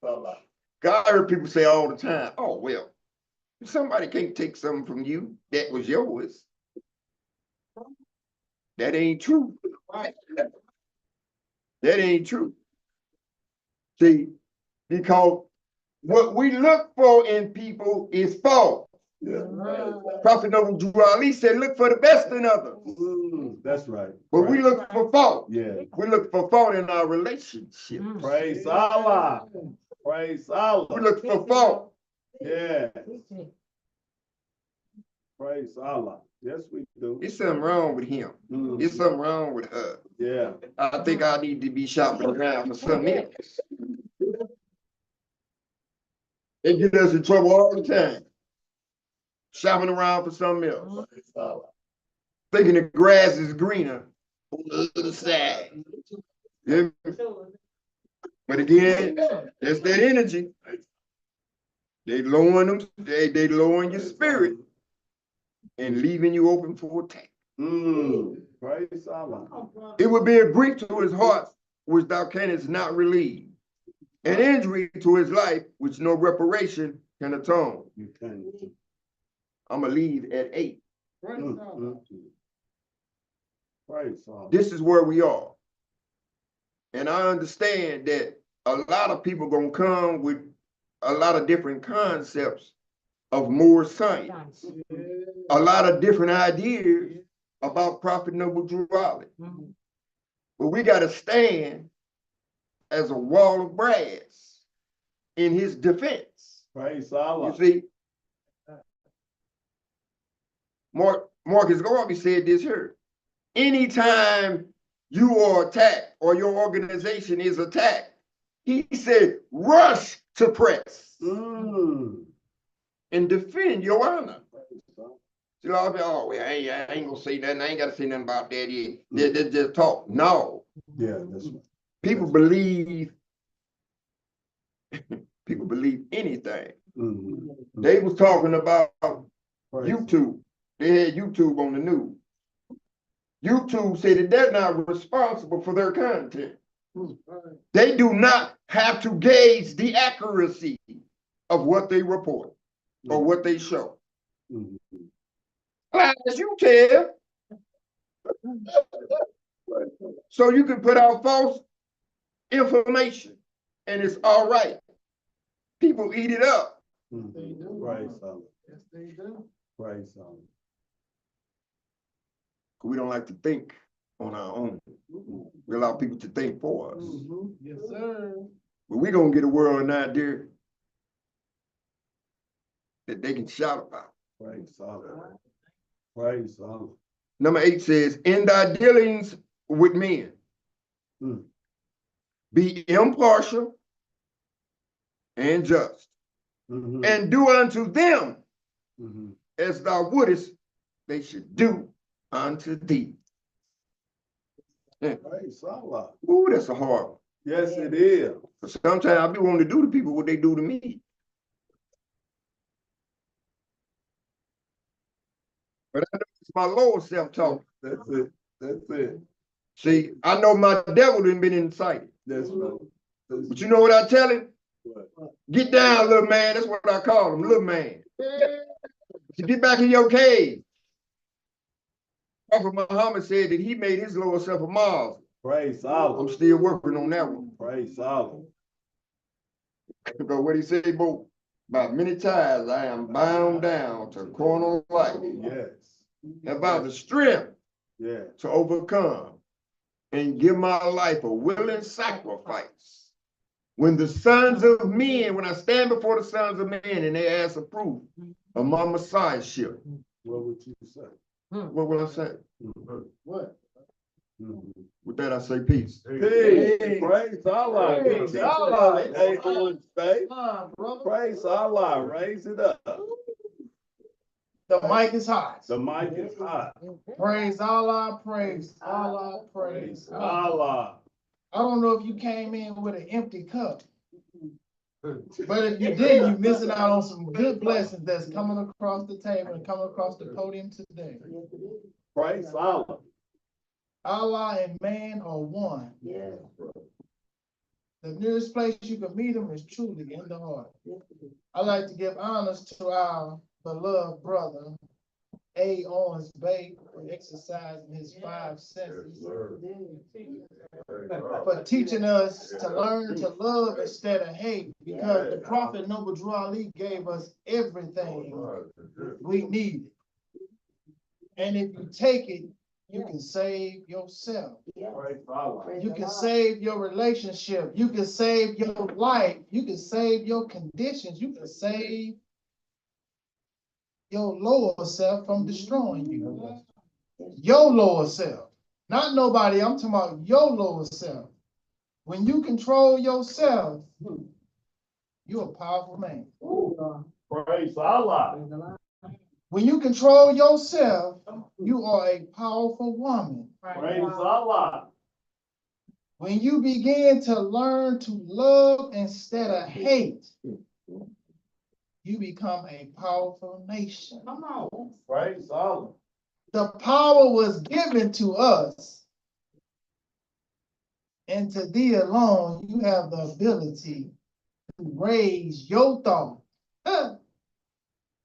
Allah. God, I heard people say all the time, oh, well, if somebody can't take something from you that was yours, that ain't true. That ain't true. See, because what we look for in people is fault. Yeah. Prophet Noble Drew Ali said, look for the best in others. That's right. But we look for fault. Yeah. We look for fault in our relationship. Praise Allah. Praise Allah. We look for fault. Yeah. Praise Allah. Yes, we do. There's something wrong with him. There's something wrong with her. Yeah. I think I need to be shopping around for something else. They get us in trouble all the time. Shopping around for something else. Praise Allah. Thinking the grass is greener on the other side. Yeah. But again, that's that energy. They lowering them, they lowering your spirit and leaving you open for attack. Praise Allah. It would be a grief to his heart, which thou canst not relieve, an injury to his life, which no reparation can atone. You can. I'm gonna leave at 8. Praise Allah. This is where we are. And I understand that a lot of people gonna come with a lot of different concepts of Moorish science, a lot of different ideas about Prophet Noble Drew Ali. But we gotta stand as a wall of brass in his defense. Praise Allah. You see, Marcus Garvey said this here. Anytime you are attacked or your organization is attacked, he said, rush to press and defend your honor. See, a lot of people, oh, well, I ain't gonna say nothing. I ain't gotta say nothing about that yet. They just talk. No. Yeah, that's right. People believe anything. They was talking about YouTube. They had YouTube on the news. YouTube said that they're not responsible for their content. They do not have to gauge the accuracy of what they report or what they show. As you tell. So you can put out false information and it's all right. People eat it up. Praise Allah. Yes, they do. Praise Allah. We don't like to think on our own. We allow people to think for us. Yes, sir. But we're going to get a world out there that they can shout about. Praise Allah. Praise Allah. Number 8 says, in thy dealings with men, be impartial and just, and do unto them as thou wouldest they should do unto thee. Praise Allah. Ooh, that's a hard one. Yes, it is. Sometimes I be wanting to do to people what they do to me. But I know it's my lower self-talk. That's it. That's it. See, I know my devil done been incited. That's right. But you know what I tell him? What? Get down, little man. That's what I call him, little man. To get back in your cave. Prophet Muhammad said that he made his lower self a Muslim. Praise Allah. I'm still working on that one. Praise Allah. Because what he said, boy, about many times I am bound down to carnal life. Yes. About the strength Yeah. to overcome and give my life a willing sacrifice. When the sons of men, when I stand before the sons of men and they ask a proof of my messiahship, What would you say? what will I say? What? With that, I say peace. Peace. Praise Allah. Praise Allah. Hey, on stage. Brother. Praise Allah. Raise it up. The mic is hot. The mic is hot. Praise Allah, praise Allah, praise Allah. Allah. I don't know if you came in with an empty cup, but if you did, you're missing out on some good blessings that's coming across the table and coming across the podium today. Praise Allah. Allah and man are one. The nearest place you can meet them is truly in the heart. I like to give honors to our beloved brother, A. Owens Bay, for exercising his 5 senses, for teaching us to learn to love instead of hate, because the prophet Noble Drew Ali gave us everything we needed. And if you take it, you can save yourself. Praise Allah. You can save your relationship. You can save your life. You can save your conditions. You can save your lower self from destroying you. Your lower self. Not nobody. I'm talking about your lower self. When you control yourself, you're a powerful man. Praise Allah. When you control yourself, you are a powerful woman. Praise Allah. When you begin to learn to love instead of hate, you become a powerful nation. Come on. Praise Allah. The power was given to us, and to thee alone, you have the ability to raise your thought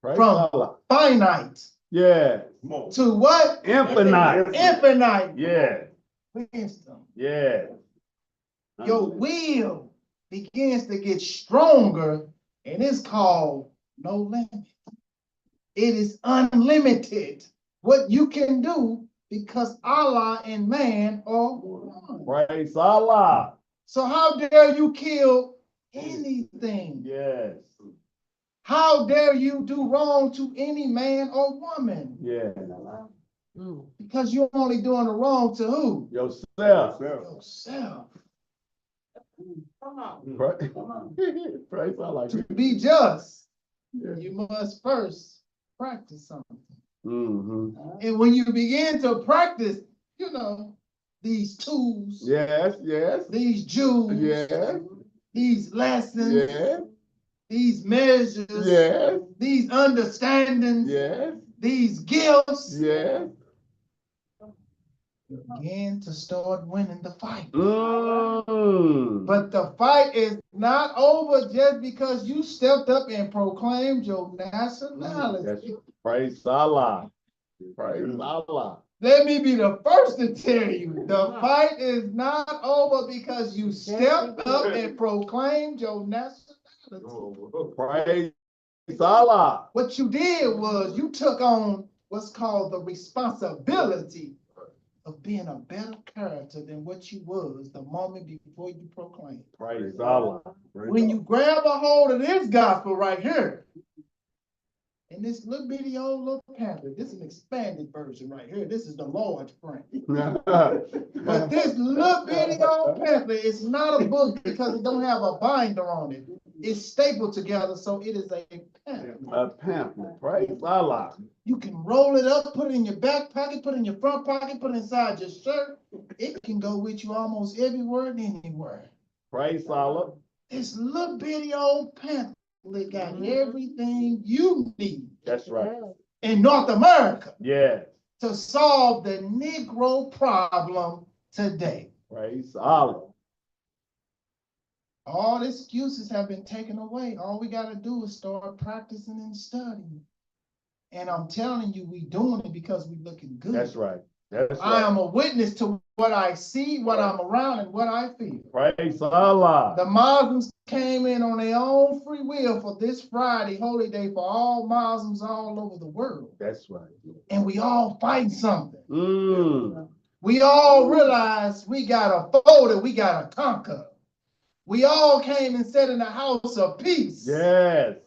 Praise from Allah. finite Yeah. to what? Infinite. Infinite Yeah. wisdom. Yeah. Your will begins to get stronger, and it's called no limit. It is unlimited what you can do, because Allah and man are one. Praise Allah. So how dare you kill anything? Yes. How dare you do wrong to any man or woman? Yeah. Because you're only doing the wrong to who? Yourself. Yourself. Come on. Praise Allah. To be just, you must first practice something. Mm-hmm. And when you begin to practice, you know, these tools, Yes, yes, these jewels, yes, these lessons, yes, these measures, yes, these understandings, yes, these gifts, yes. begin to start winning the fight. Mm. But the fight is not over just because you stepped up and proclaimed your nationality. Praise Allah. Praise Allah. Let me be the first to tell you, the fight is not over because you stepped up and proclaimed your nationality. Praise Allah. What you did was you took on what's called the responsibility of being a better character than what you was the moment before you proclaimed. Praise Allah. When you grab a hold of this gospel right here, and this little bitty old little pamphlet, this is an expanded version right here. This is the large print. But this little bitty old pamphlet is not a book because it don't have a binder on it. It's stapled together, so it is a pamphlet. A pamphlet. Praise Allah. You can roll it up, put it in your back pocket, put it in your front pocket, put it inside your shirt. It can go with you almost everywhere and anywhere. Praise Allah. This little bitty old pamphlet got everything you need. That's right. In North America. Yes. To solve the Negro problem today. Praise Allah. All excuses have been taken away. All we got to do is start practicing and studying. And I'm telling you, we doing it because we looking good. That's right. That's I right. am a witness to what I see, what I'm around, and what I feel. Praise Allah. The Muslims came in on their own free will for this Friday, holy day for all Muslims all over the world. That's right. And we all fighting something. Mm. We all realize we got to fold it, we got to conquer. We all came and sat in the house of peace. Yes.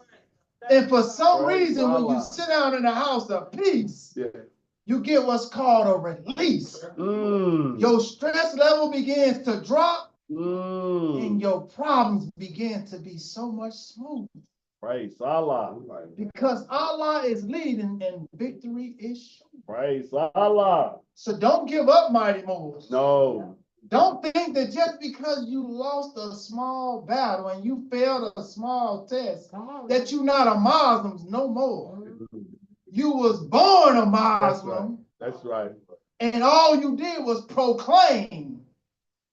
And for some Praise reason, when you Allah. sit down in the house of peace, Yeah. you get what's called a release. Your stress level begins to drop and your problems begin to be so much smoother. Praise Allah. Because Allah is leading and victory is sure. Praise Allah. So don't give up, mighty Moors. No. Don't think that just because you lost a small battle and you failed a small test, that you're not a Muslim no more. You was born a Muslim. That's right. And all you did was proclaim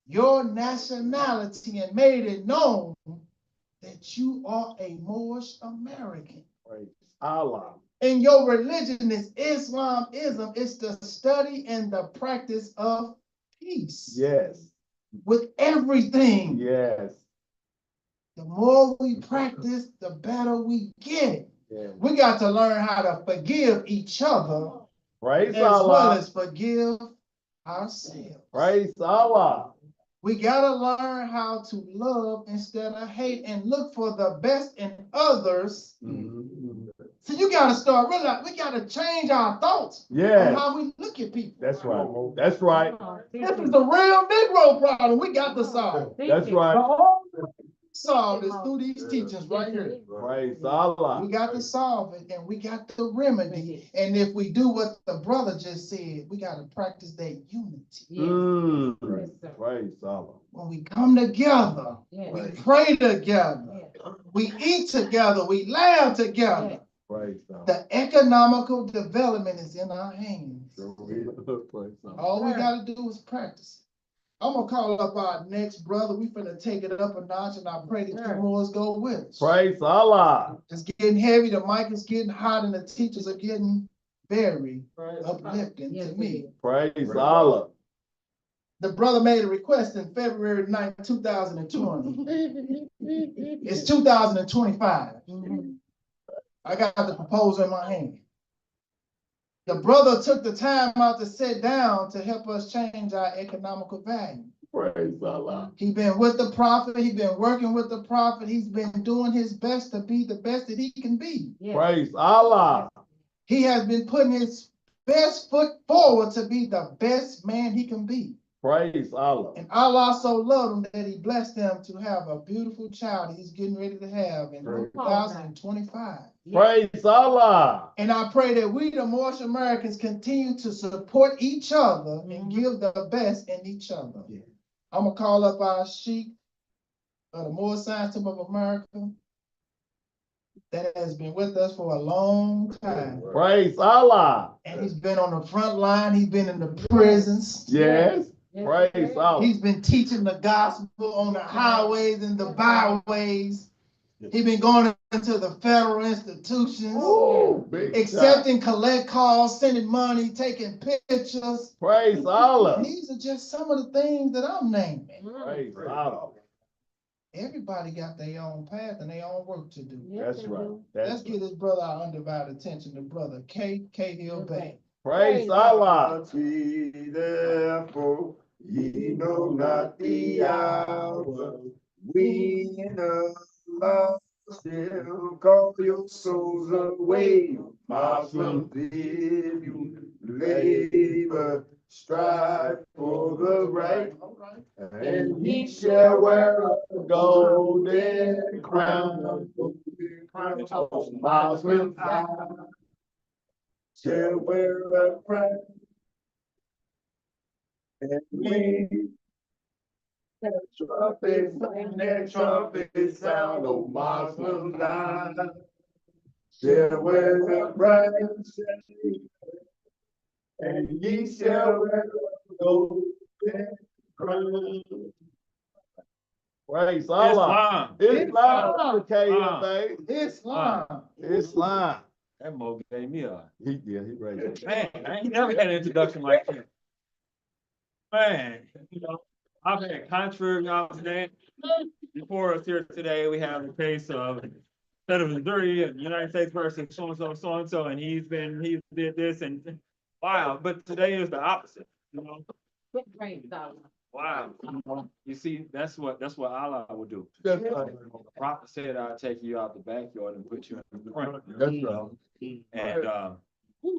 your nationality and made it known that you are a Moorish American. Praise Allah. And your religion is Islamism. It's the study and the practice of peace. Yes. With everything. Yes. The more we practice, the better we get. Yes. We got to learn how to forgive each other. Praise as Allah. well as forgive ourselves. Praise Allah. We gotta learn how to love instead of hate and look for the best in others. So you gotta start realizing we gotta change our thoughts on how we look at people. That's right. That's right. This is a real Negro problem we got to solve. That's right. Solve this through these teachings right here. Praise Allah. We got to solve it and we got to remedy. And if we do what the brother just said, we got to practice that unity. Praise Allah. When we come together, we pray together, we eat together, we laugh together. Praise Allah. The economical development is in our hands. Praise Allah. All we got to do is practice. I'm going to call up our next brother. We finna take it up a notch, and I pray that you boys go with us. Praise Allah. It's getting heavy. The mic is getting hot, and the teachers are getting very uplifting to me. Praise Allah. The brother made a request in February 9th, 2020. It's 2025. I got the proposal in my hand. The brother took the time out to sit down to help us change our economical value. Praise Allah. He's been with the prophet. He's been working with the prophet. He's been doing his best to be the best that he can be. Praise Allah. He has been putting his best foot forward to be the best man he can be. Praise Allah. And Allah so loved him that he blessed him to have a beautiful child he's getting ready to have in 2025. Praise Allah. And I pray that we, the Moorish Americans, continue to support each other and give the best in each other. I'm going to call up our sheikh of the Moorish Science Temple of America that has been with us for a long time. Praise Allah. And he's been on the front line. He's been in the prisons. Yes. Praise Allah. He's been teaching the gospel on the highways and the byways. He's been going into the federal institutions, accepting collect calls, sending money, taking pictures. Praise Allah. These are just some of the things that I'm naming. Praise Allah. Everybody got their own path and their own work to do. That's right. Let's give this brother our undivided attention, the brother K. Hill Bay. Praise Allah. Therefore, ye know not the hour. We know love still call your souls away. Muslims, if you labor, strive for the right, and ye shall wear a golden crown. Muslims shall wear a crown. And we trumpet sound, oh Muslim land, shall wear the bright and ye shall wear the golden crown. Praise Allah. Islam. Islam. Islam. That Mo gave me a He raised it. man. I ain't never had an introduction like that. Man, I've had contrary knowledge today. Before us here today, we have the case of State of Missouri, a United States versus so and so, and he did this and wow. But today is the opposite. Wow. You see, that's what Allah would do. That's right. The prophet said, "I'll take you out the backyard and put you in the front." That's right. And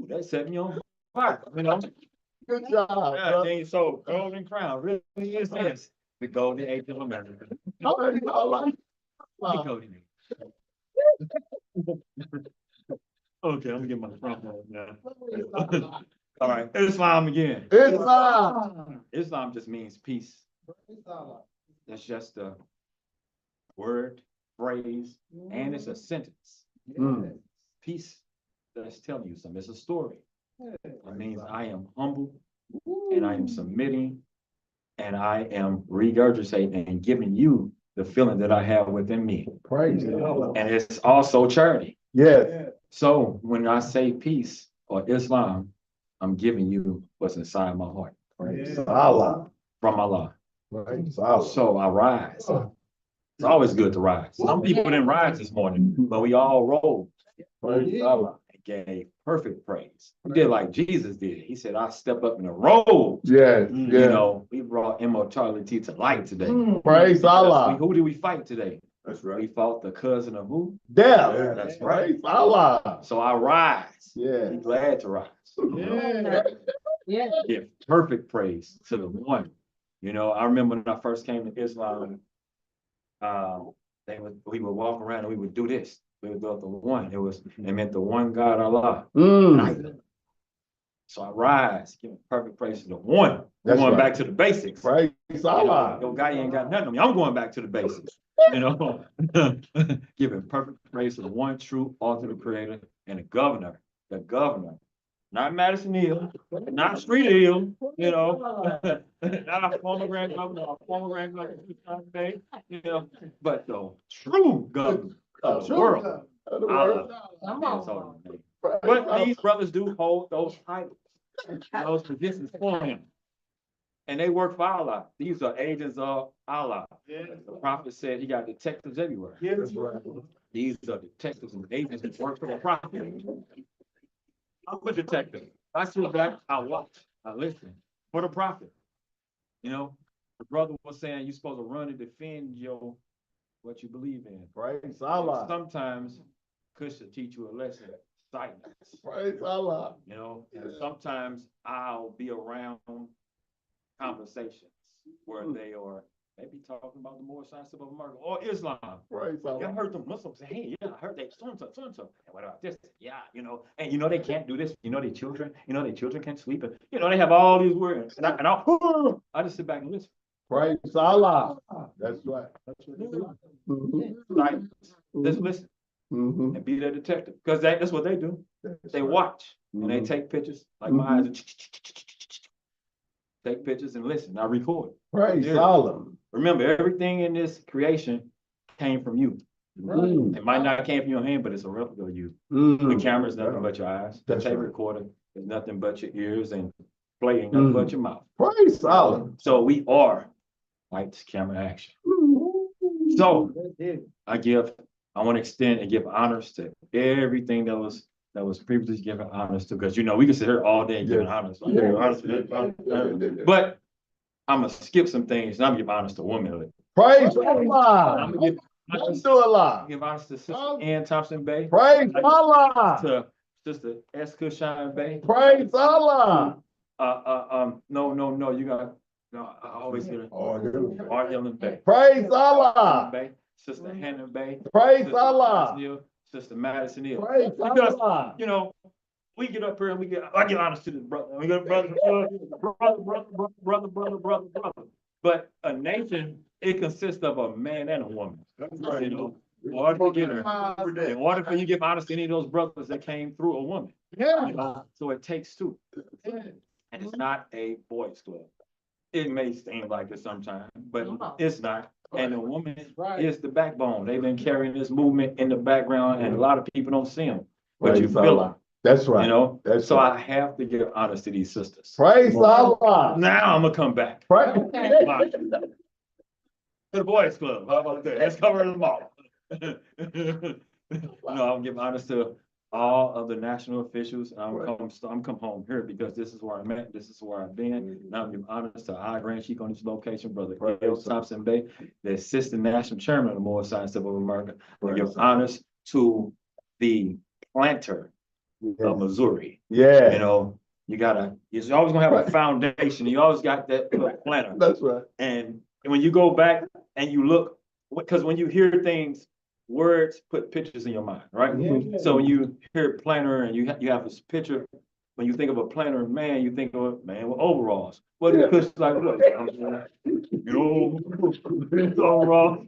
that set me on fire, you know? Good job, Yeah, brother. then, so Golden Crown really is this, the golden age of America. Praise Allah. The golden age. Okay, I'm gonna get my front on now. All right, Islam again. Islam. Islam just means peace. That's just a word, phrase, and it's a sentence. Mm. Peace, that's telling you something. It's a story. It means I am humble and I am submitting and I am regurgitating and giving you the feeling that I have within me. Praise Allah. And it's also charity. Yes. So when I say peace or Islam, I'm giving you what's inside my heart Praise Allah. from Allah. Praise Allah. So I rise. It's always good to rise. Some people didn't rise this morning, but we all rolled Praise Allah. and gave perfect praise. We did like Jesus did. He said, I step up in the road. Yes. You Yes. know, we brought immortality to light today. Praise Allah. Who did we fight today? That's We right. fought the cousin of who? Death. Yeah, that's right. Praise Allah. So I rise. Yeah. Be glad to rise. Yeah. Give perfect praise to the one. You know, I remember when I first came to Islam, we would walk around and we would do this. We would go up the one. It meant the one God, Allah. Mm. So I rise, giving perfect praise to the one. We're That's going right. back to the basics. Praise You know, Allah. your guy ain't got nothing on me. I'm going back to the basics. You know, giving perfect praise to the one true ultimate creator and the governor, not Madison Hill, not Street Hill, you know, not a former grand governor, or former grand governor, you know, but the true governor of the world. Allah. Come That's on. all it means. But these brothers do hold those titles, those positions for him. And they work for Allah. These are agents of Allah. The prophet said he got detectives everywhere. That's right. These are detectives and agents that work for the prophet. I'm a detective. I sit back, I watch, I listen for the prophet. You know, the brother was saying you're supposed to run and defend what you believe in. Praise Allah. Sometimes Kush will teach you a lesson, silence. Praise Allah. You know, and sometimes I'll be around conversations where they are maybe talking about the Moorish of America or Islam. Praise I Allah. heard the Muslims say, hey, yeah, I heard they so-and-so. And what about this? Yeah, you know, and you know they can't do this. You know, their children can't sleep. And, you know, they have all these words. And I just sit back and listen. Praise Allah. That's right. That's what they do. Mhm. Like, just listen Mhm. and be their detective. Because that's what they do. They watch and they take pictures. Like my eyes are take pictures and listen. I record. Praise Yeah. Allah. Remember, everything in this creation came from you. Mm. It might not came from your hand, but it's a replica of you. The Mm. camera is nothing but your eyes. The That's tape right. recorder is nothing but your ears, and play ain't nothing but your mouth. Praise Allah. So we are lights, camera, action. So I want to extend and give honors to everything that was previously given honors to, because you know we can sit here all day and give Yes. honors. Yeah. But I'm gonna skip some things and I'm gonna give honors to womanhood. Praise I'm Allah. gonna give Let's do Allah. give honors to Sister Ann Thompson Bay, Praise Allah. to Sister S. Cushan Bay. Praise Allah. No, you got, no, I always hear it. Art Hill Bay. Praise Allah. Bay, Sister Hannah Bay. Praise Sister Allah. Madison Hill, Sister Madison Hill. Praise Because, Allah. you know, we get up here and I give honors to the brother. We got brother. But a nation, it consists of a man and a woman. You know, in order for you to give honors to any of those brothers that came through a woman. You know, so it takes two. And it's not a boys' club. It may seem like it sometimes, but it's not. And the woman is the backbone. They've been carrying this movement in the background, and a lot of people don't see them, but you Praise feel Allah. them. That's right. You know, That's so right. I have to give honors to these sisters. Praise Allah. Now I'm gonna come back Praise. to the boys' club. How about that? Let's cover them all. No, I'm giving honors to all of the national officials. I'm come home here because this is where I'm at. This is where I've been. And I'm giving honors to our Grand Chief on this location, Brother L. Thompson Bay, the Assistant National Chairman of the Moorish of America. I give honors to the planter of Missouri. You Yeah. know, you're always gonna have a foundation. You always got that planner. That's right. And when you go back and you look, because when you hear things, words put pictures in your mind, right? Yeah. So when you hear planner and you have this picture, when you think of a planner man, you think of a man with overalls. What Yeah. Kush like, look, you know, overalls.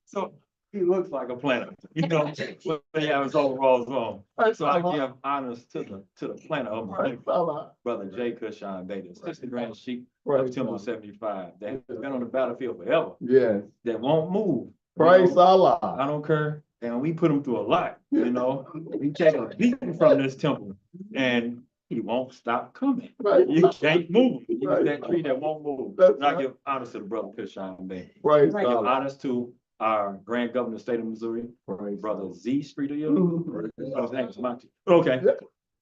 So he looks like a planner, you know, when he has his overalls on. So I give honors to the planner of my Praise Allah. brother Jay Cushon Bader, 60 grand sheep Praise of Temple Allah. 75 that has been on the battlefield forever, Yes. that won't move. Praise I Allah. don't care. And we put him through a lot, you know. We take a beating from this temple and he won't stop coming. Right. You can't move. He's Right. that tree that won't move. That's And I right. give honors to the brother Cushon Bader. Praise I give Allah. honors to our grand governor of the state of Missouri, Praise brother Z Street of Mhm. his name is Monty. Okay.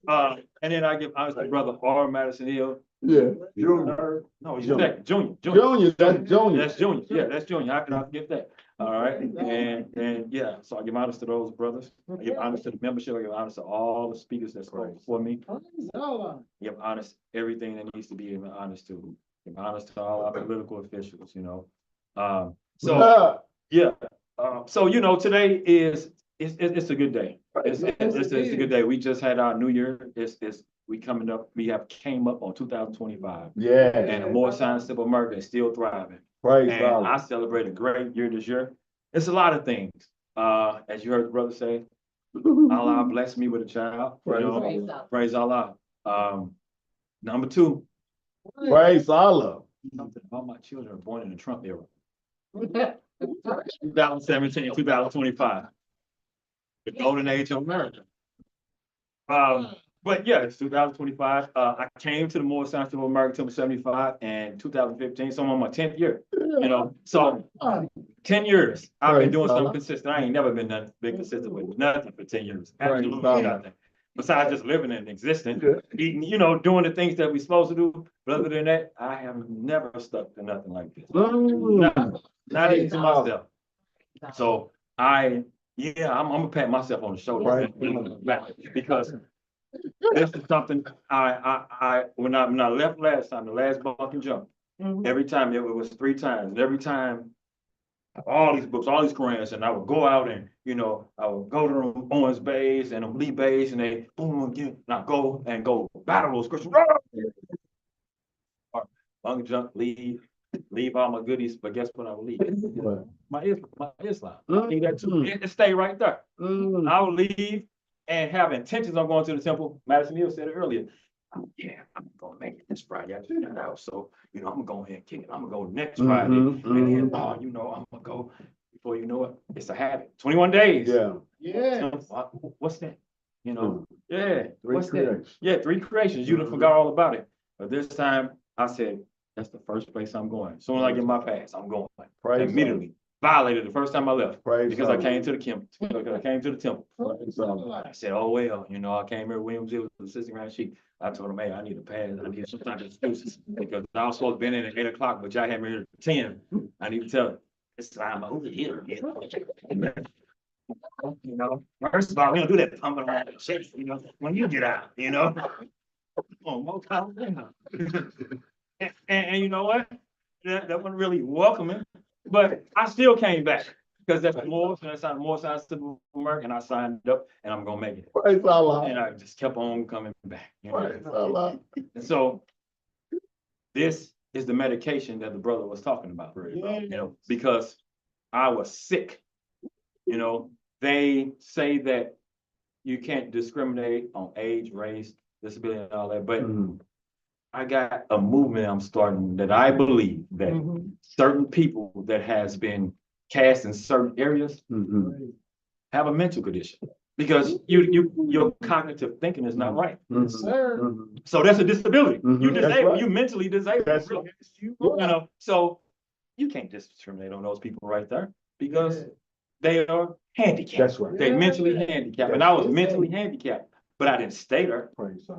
And then I give honors to brother R. Madison Hill. Yeah. No, he's Junior. Junior. Junior, that's Junior. That's Junior. Yeah, that's Junior. How can I forget that? All right. And yeah, so I give honors to those brothers. I give honors to the membership. I give honors to all the speakers that spoke before me. I give honors to everything that needs to be given honors to. Give honors to all our political officials, you know. So yeah. So you know, today it's a good day. It's a good day. We just had our New Year. We have came up on 2025. Yeah. And the more science of America is still thriving. Praise And I Allah. celebrate a great year this year. It's a lot of things. As you heard the brother say, Allah blessed me with a child. You know, praise Allah. Number two, Praise Allah. something about my children are born in the Trump era. 2017, 2025. The golden age of America. But yeah, it's 2025. I came to the Moore Science of America Temple 75 and 2015. So I'm on my 10th year. You know, so 10 years I've been doing something consistent. I ain't never been consistent with nothing for 10 years. Absolutely nothing. Besides just living and existing, eating, you know, doing the things that we're supposed to do. But other than that, I have never stuck to nothing like this. Not even to myself. So I'm gonna pat myself on the shoulder because this is something when I left last time, the last bunk and jump, every time it was 3 times, and every time all these books, all these Qurans, and I would go out and, you know, I would go to them Owens base and them Lee base, and they boom again, and I go battle those Christians. Bunk and jump, leave all my goodies, but guess what I would leave? My Islam. I need that too. It stay right there. I would leave and have intentions on going to the temple. Madison Hill said it earlier. Yeah, I'm gonna make it this Friday. I just got out, so you know I'm gonna go ahead and kick it. I'm gonna go next Friday, and then you know I'm gonna go. Before you know it, it's a habit. 21 days. Yeah. What's that? You know. Yeah. What's that? Yeah, 3 creations. You done forgot all about it. But this time I said that's the first place I'm going. As soon as I get my pass, I'm going. Immediately. Violated the first time I left because I came to the temple. I said, oh well, you know, I came here. Williams was assistant grand chief. I told him, hey, I need a pass. I need some type of excuses because I was supposed to be in at 8 o'clock, but y'all had me here at 10. I need to tell him it's time over here. You know, first of all, we don't do that pumping around the shit, you know, when you get out, you know. Oh, more time. And you know what? That wasn't really welcoming, but I still came back because that's more science to America, and I signed up, and I'm gonna make it. Praise Allah. And I just kept on coming back. You know? Praise Allah. And so this is the medication that the brother was talking about. You know, because I was sick. You know, they say that you can't discriminate on age, race, disability, and all that, but I got a movement I'm starting that I believe that certain people that has been cast in certain areas have a mental condition because your cognitive thinking is not right. So that's a disability. You disabled, you mentally disabled. That's right. You know, so you can't discriminate on those people right there because they are handicapped. That's right. They're mentally handicapped. And I was mentally handicapped, but I didn't stay there.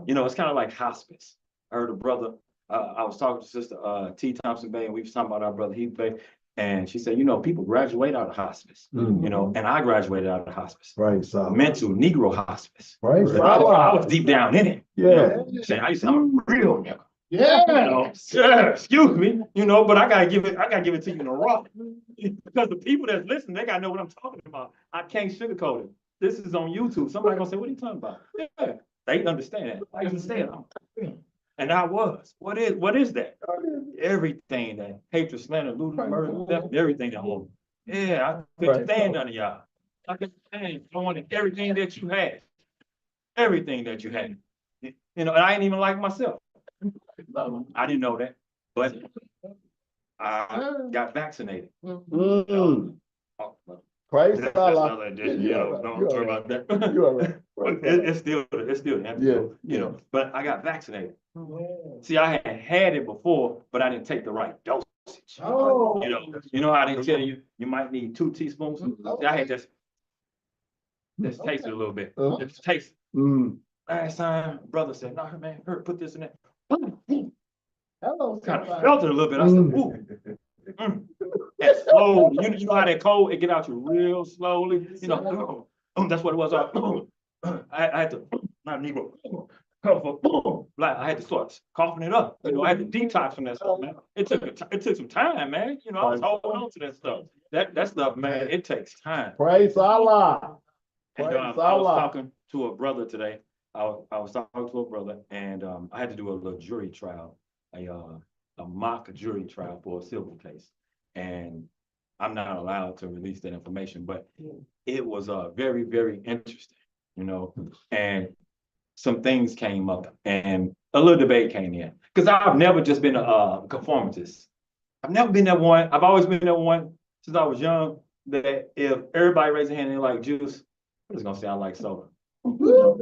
You know, it's kind of like hospice. I heard a brother, I was talking to Sister T. Thompson Bay, and we was talking about our brother Heath Bay. And she said, people graduate out of hospice, and I graduated out of hospice. Praise Allah. Mental Negro hospice. Praise But I Allah. was deep down in it. Yeah. Saying, I'm a real nigga. Yeah. Yeah, excuse me, but I gotta give it to you in a raw. Because the people that's listening, they gotta know what I'm talking about. I can't sugarcoat it. This is on YouTube. Somebody gonna say, what are you talking about? Yeah, they understand that. I understand. And I was. What is that? Everything that hatred, slander, looting, murder, theft, everything that whole. Yeah, I couldn't stand none of y'all. I couldn't stand. I wanted everything that you had. Everything that you had. And I ain't even like myself. I didn't know that, but I got vaccinated. Mm. Oh, well, Praise that's Allah. another edition, don't worry about that. You all right. But it's still but I got vaccinated. See, I had it before, but I didn't take the right dosage. Oh. How I didn't tell you, you might need 2 teaspoons. See, I had just tasted a little bit. Just taste. Last time, brother said, no, man, put this in there. Hello. Kind of felt it a little bit. I said, ooh. And slowly, you know how that cold, it get out you real slowly. That's what it was. I had to, not Negro, like I had to start coughing it up. I had to detox from that stuff, man. It took some time, man. I was holding on to that stuff. That stuff, man, it takes time. Praise Allah. And Praise I was Allah. talking to a brother today. I was talking to a brother, and I had to do a little jury trial, a mock jury trial for a civil case. And I'm not allowed to release that information, but it was very, very interesting, and some things came up and a little debate came in. Because I've never just been a conformist. I've never been that one. I've always been that one since I was young, that if everybody raised their hand and they like juice, I'm just gonna say I like soda.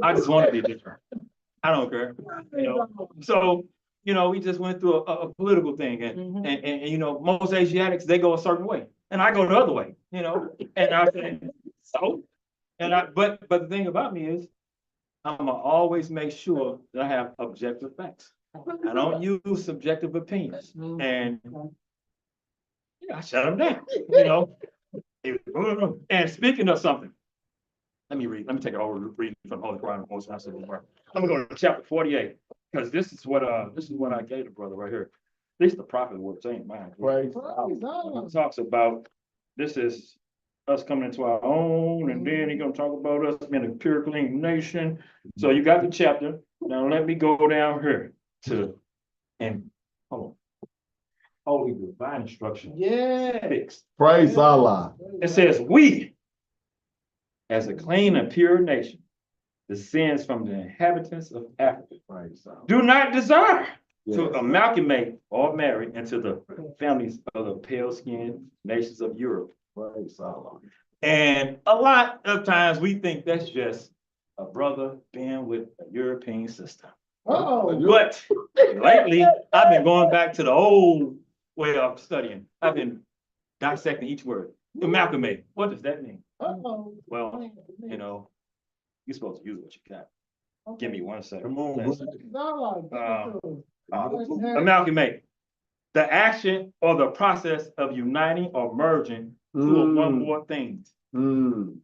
I just want to be different. I don't care. So, we just went through a political thing, and most Asiatics, they go a certain way, and I go the other way, and I said, so, but the thing about me is, I'm gonna always make sure that I have objective facts. I don't use subjective opinions, and I shut them down, And speaking of something, let me take it over reading from Holy Quran. I'm gonna go to chapter 48, because this is what I gave the brother right here. This is the prophet was saying, man. Praise It talks about this is us coming into our own, and then he's gonna talk about us being a pure, clean nation. So you got the chapter. Now let me go down here and holy divine instruction. Yeah. Fixed. Praise Allah. It says, we, as a clean and pure nation, descends from the inhabitants of Africa, Praise Allah. do not desire Yes. to amalgamate or marry into the families of the pale-skinned nations of Europe. Praise Allah. And a lot of times we think that's just a brother being with a European sister. Oh. But lately, I've been going back to the old way of studying. I've been dissecting each word. Amalgamate. What does that mean? Oh. Well, you're supposed to use what you got. Give me 1 second. Come on, Amalgamate. The action or the process of uniting or merging two or one more things.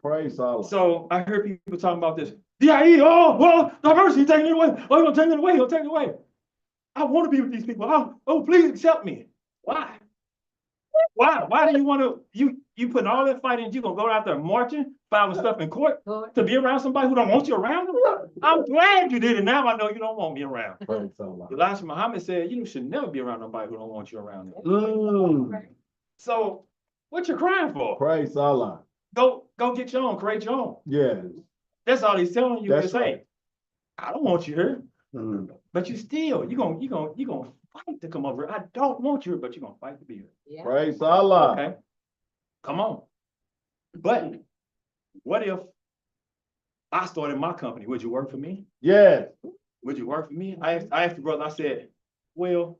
Praise Allah. So I heard people talking about this. DIE, oh, well, diversity, taking it away. Oh, you're gonna take it away, you're taking it away. I want to be with these people. Oh, please accept me. Why? Why do you want to, you putting all that fight in, you gonna go out there marching, filing stuff in court to be around somebody who don't want you around them? I'm glad you did it. Now I know you don't want me around. Praise Allah. Elijah Muhammad said, you should never be around nobody who don't want you around them. So what you crying for? Praise Allah. Go get your own, create your own. Yes. That's all he's telling you to That's say. right. I don't want you here, but you gonna fight to come over here. I don't want you here, but you're gonna fight to be here. Praise Allah. Okay, come on. But what if I started my company? Would you work for me? Yes. Would you work for me? I asked the brother. I said, well,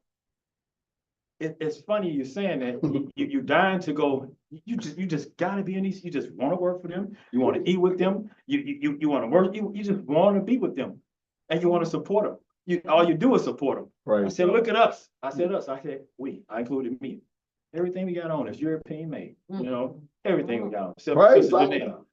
it's funny you're saying that. You dying to go. You just gotta be in these. You just want to work for them. You want to eat with them. You want to work. You just want to be with them, and you want to support them. All you do is support them. Praise I said, Allah. look at us. I said us. I said we. I included me. everything we got on is European made, you know, everything we got on. Except Praise Sister God. Janelle,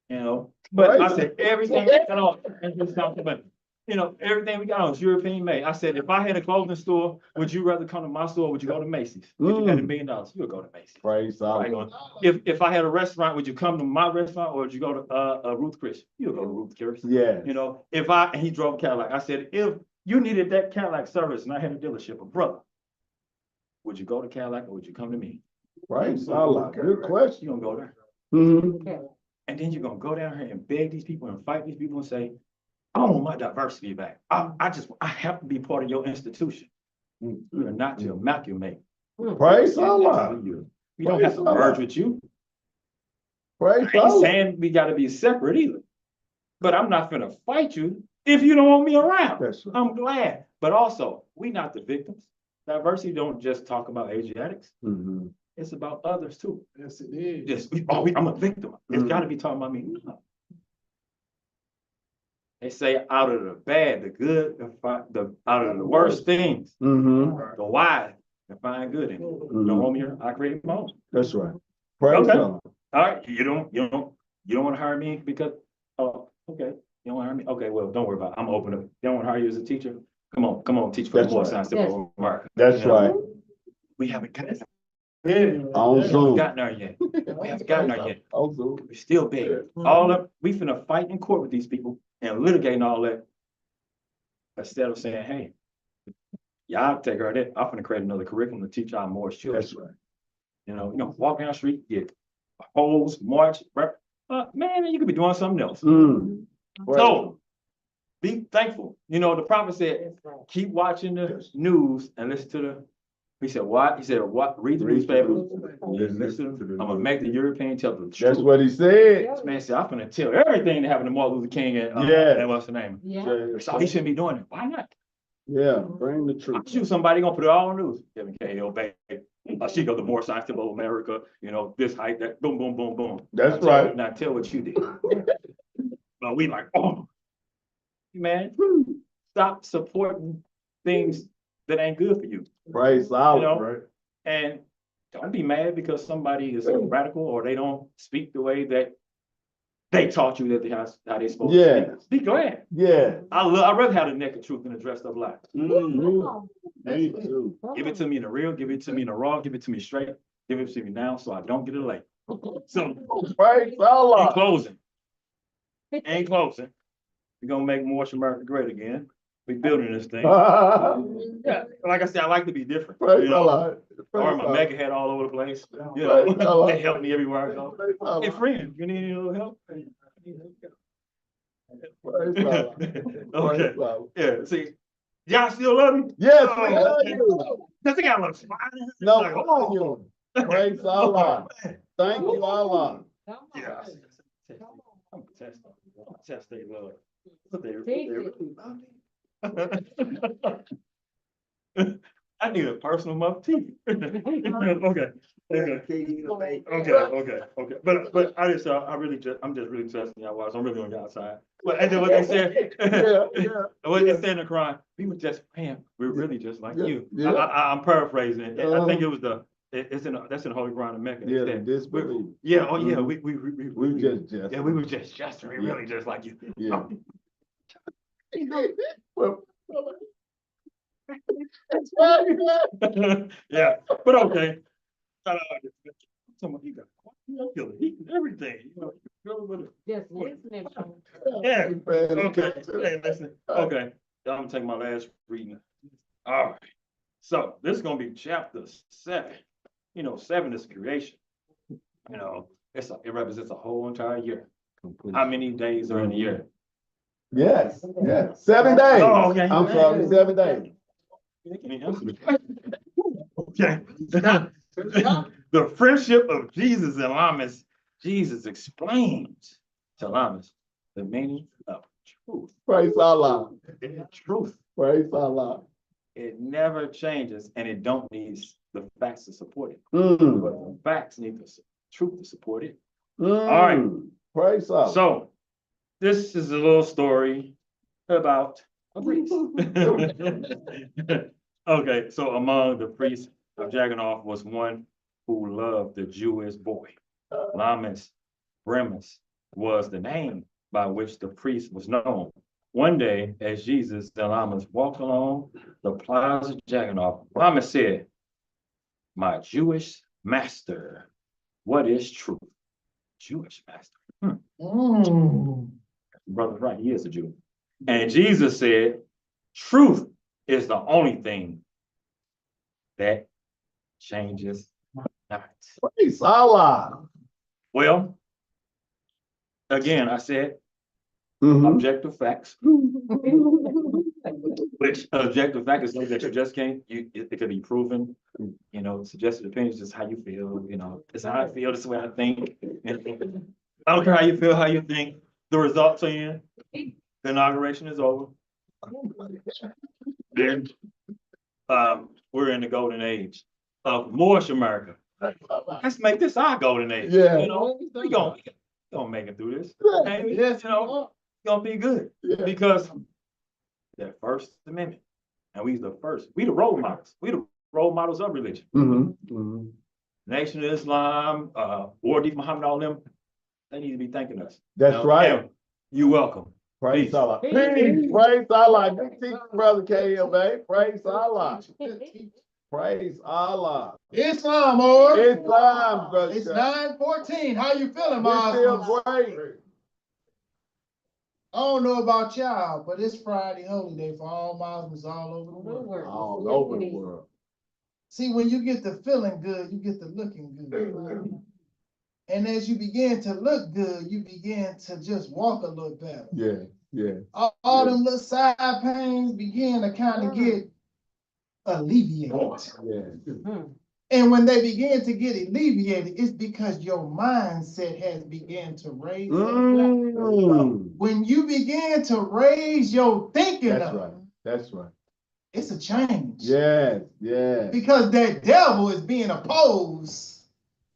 you know, but I Praise said, everything we got on, and just talking about, you know, everything we got on is European made. I said, if I had a clothing store, would you rather come to my store, or would you go to Macy's? If you had $1 million, you would go to Macy's. Praise Right God. on. If I had a restaurant, would you come to my restaurant, or would you go to Ruth Chris? You'll go to Ruth Chris. Yes. You know, and he drove a Cadillac, I said, if you needed that Cadillac service and I had a dealership, a brother, would you go to Cadillac or would you come to me? Praise Allah. Good You question. gonna go there, Mhm. and then you're gonna go down here and beg these people and fight these people and say, I want my diversity back. I have to be part of your institution. You're not to amalgamate. Praise Allah. You don't have to merge with you. Praise I ain't Allah. saying we gotta be separate either. But I'm not gonna fight you if you don't want me around. That's right. I'm glad. But also, we not the victims. Diversity don't just talk about Asiatics. Mhm. It's about others too. Yes, it is. Just, I'm a victim. It's gotta be talking about me. No. They say out of the bad, the good, out of the worst things, Mhm. the wise, to find good in it. You don't want me here, I create my own. That's right. Praise Okay. Allah. All right, you don't want to hire me because, oh, okay, you don't want to hire me? Okay, well, don't worry about it. I'm open up. You don't want to hire you as a teacher? Come on, teach for the That's more right. science of America. That's You know, right. We haven't gotten On Zoom. there yet. We haven't gotten there yet. On Zoom. We're still big. All up, we finna fight in court with these people and litigating all that. Instead of saying, hey, y'all take her that, I'm finna create another curriculum to teach our Moorish children. That's right. You know, walk down the street, get holes, march, man, you could be doing something else. Mm. So, be thankful. You know, the prophet said, keep watching the news and listen to the, he said, what? He said, what? Read the newspaper. And listen to them. I'm gonna make the European tell the truth. That's what he said. This man said, I'm gonna tell everything that happened to Martin Luther King and, Yeah. and what's the name? So he shouldn't be doing it. Why not? Yeah, bring the I'm truth. sure somebody gonna put it all on the news. Kevin K. Obey. She go the more science of America, you know, this height, that boom, boom, boom, boom. That's Now tell- right. Now tell what you did. But we like, oh, man, stop supporting things that ain't good for you. Praise Allah. You know? Right. And don't be mad because somebody is radical or they don't speak the way that they taught you that how they supposed to speak. Be glad. Yeah. I'd rather have the naked truth than the dressed up lie. Mhm. Me too. Give it to me in the real, give it to me in the raw, give it to me straight, give it to me now so I don't get it late. So Praise in Allah. closing, we're gonna make Moorish America great again. We building this thing. Yeah, like I said, I like to be different. Praise You know, Allah. or Praise my Allah. mega head all over the place. You Praise know, Allah. they help me everywhere I go. Praise Allah. Hey friend, you need any little help? Praise Allah. Okay, Praise Allah. yeah, see, y'all still love me? Yes, Oh, we love okay. you. Cause they got a little smile. No, Like, come oh. on, you. Praise Allah. Thank you, Allah. Yeah. I'm testing. I'm testing their love. What they really love me. I need a personal muff tea. Okay. Okay. But I'm just really testing y'all while I'm really on the outside. But and then what they said, what they said in the Quran, we were just, man, we're really just like you. Yeah. I'm paraphrasing it. I think it was that's in the Holy Quran in Mecca. It Yeah, said, disbelief. yeah, oh yeah, Mhm. we just. yeah, we were just we really just like you. Yeah. Well, Yeah, but okay. Someone he got feel the heat and everything, you know. Go with it. Just listening. Yeah, man, okay. Hey, listen. Okay, I'm gonna take my last reading. All right. So this is gonna be chapter 7. You know, 7 is creation. You know, it represents a whole entire year. How many days are in a year? Yes, 7 days. Oh, okay. I'm sorry, 7 days. Okay. The friendship of Jesus and Lamas, Jesus explains to Lamas the meaning of truth. Praise Allah. Truth. Praise Allah. It never changes and it don't need the facts to support it. Mm. But the facts need the truth to support it. Mm. All right. Praise Allah. So this is a little story about a priest. Okay, so among the priests of Jagganoff was one who loved the Jewish boy. Lamas Remus was the name by which the priest was known. One day, as Jesus and Lamas walked along the Plaza Jagannath, Lamas said, "My Jewish master, what is truth?" Jewish master. Brother's right, he is a Jew. And Jesus said, "Truth is the only thing that changes not." Praise Allah. Well, again, I said Mhm. objective facts, which objective fact is something that you just can't, it could be proven, suggested opinions, just how you feel, it's how I feel, this is the way I think. I don't care how you feel, how you think, the results are in, the inauguration is over. Then, we're in the golden age of Moorish America. Let's make this our golden age. Yeah. We gonna make it through this. Okay? It's gonna be good. Yeah. Because the First Amendment, and we the role models. We the role models of religion. Nation of Islam, Wardi Muhammad, all them, they need to be thanking us. That's right. And you're welcome. Praise Peace. Allah. Peace. Praise Allah. Good teaching, brother KM, man. Praise Allah. Praise Allah. Islam, or Islam, brother. it's 9:14. How you feeling, We feel Muslims? great. I don't know about y'all, but it's Friday holy day for all Muslims all over the world. All over the world. See, when you get to feeling good, you get to looking good. And as you begin to look good, you begin to just walk a little better. Yeah, yeah. All them little side pains begin to kind of get alleviated. Yeah. And when they begin to get alleviated, it's because your mindset has began to raise up. When you begin to raise your thinking That's up, right. That's right. it's a change. Yes, yes. Because that devil is being opposed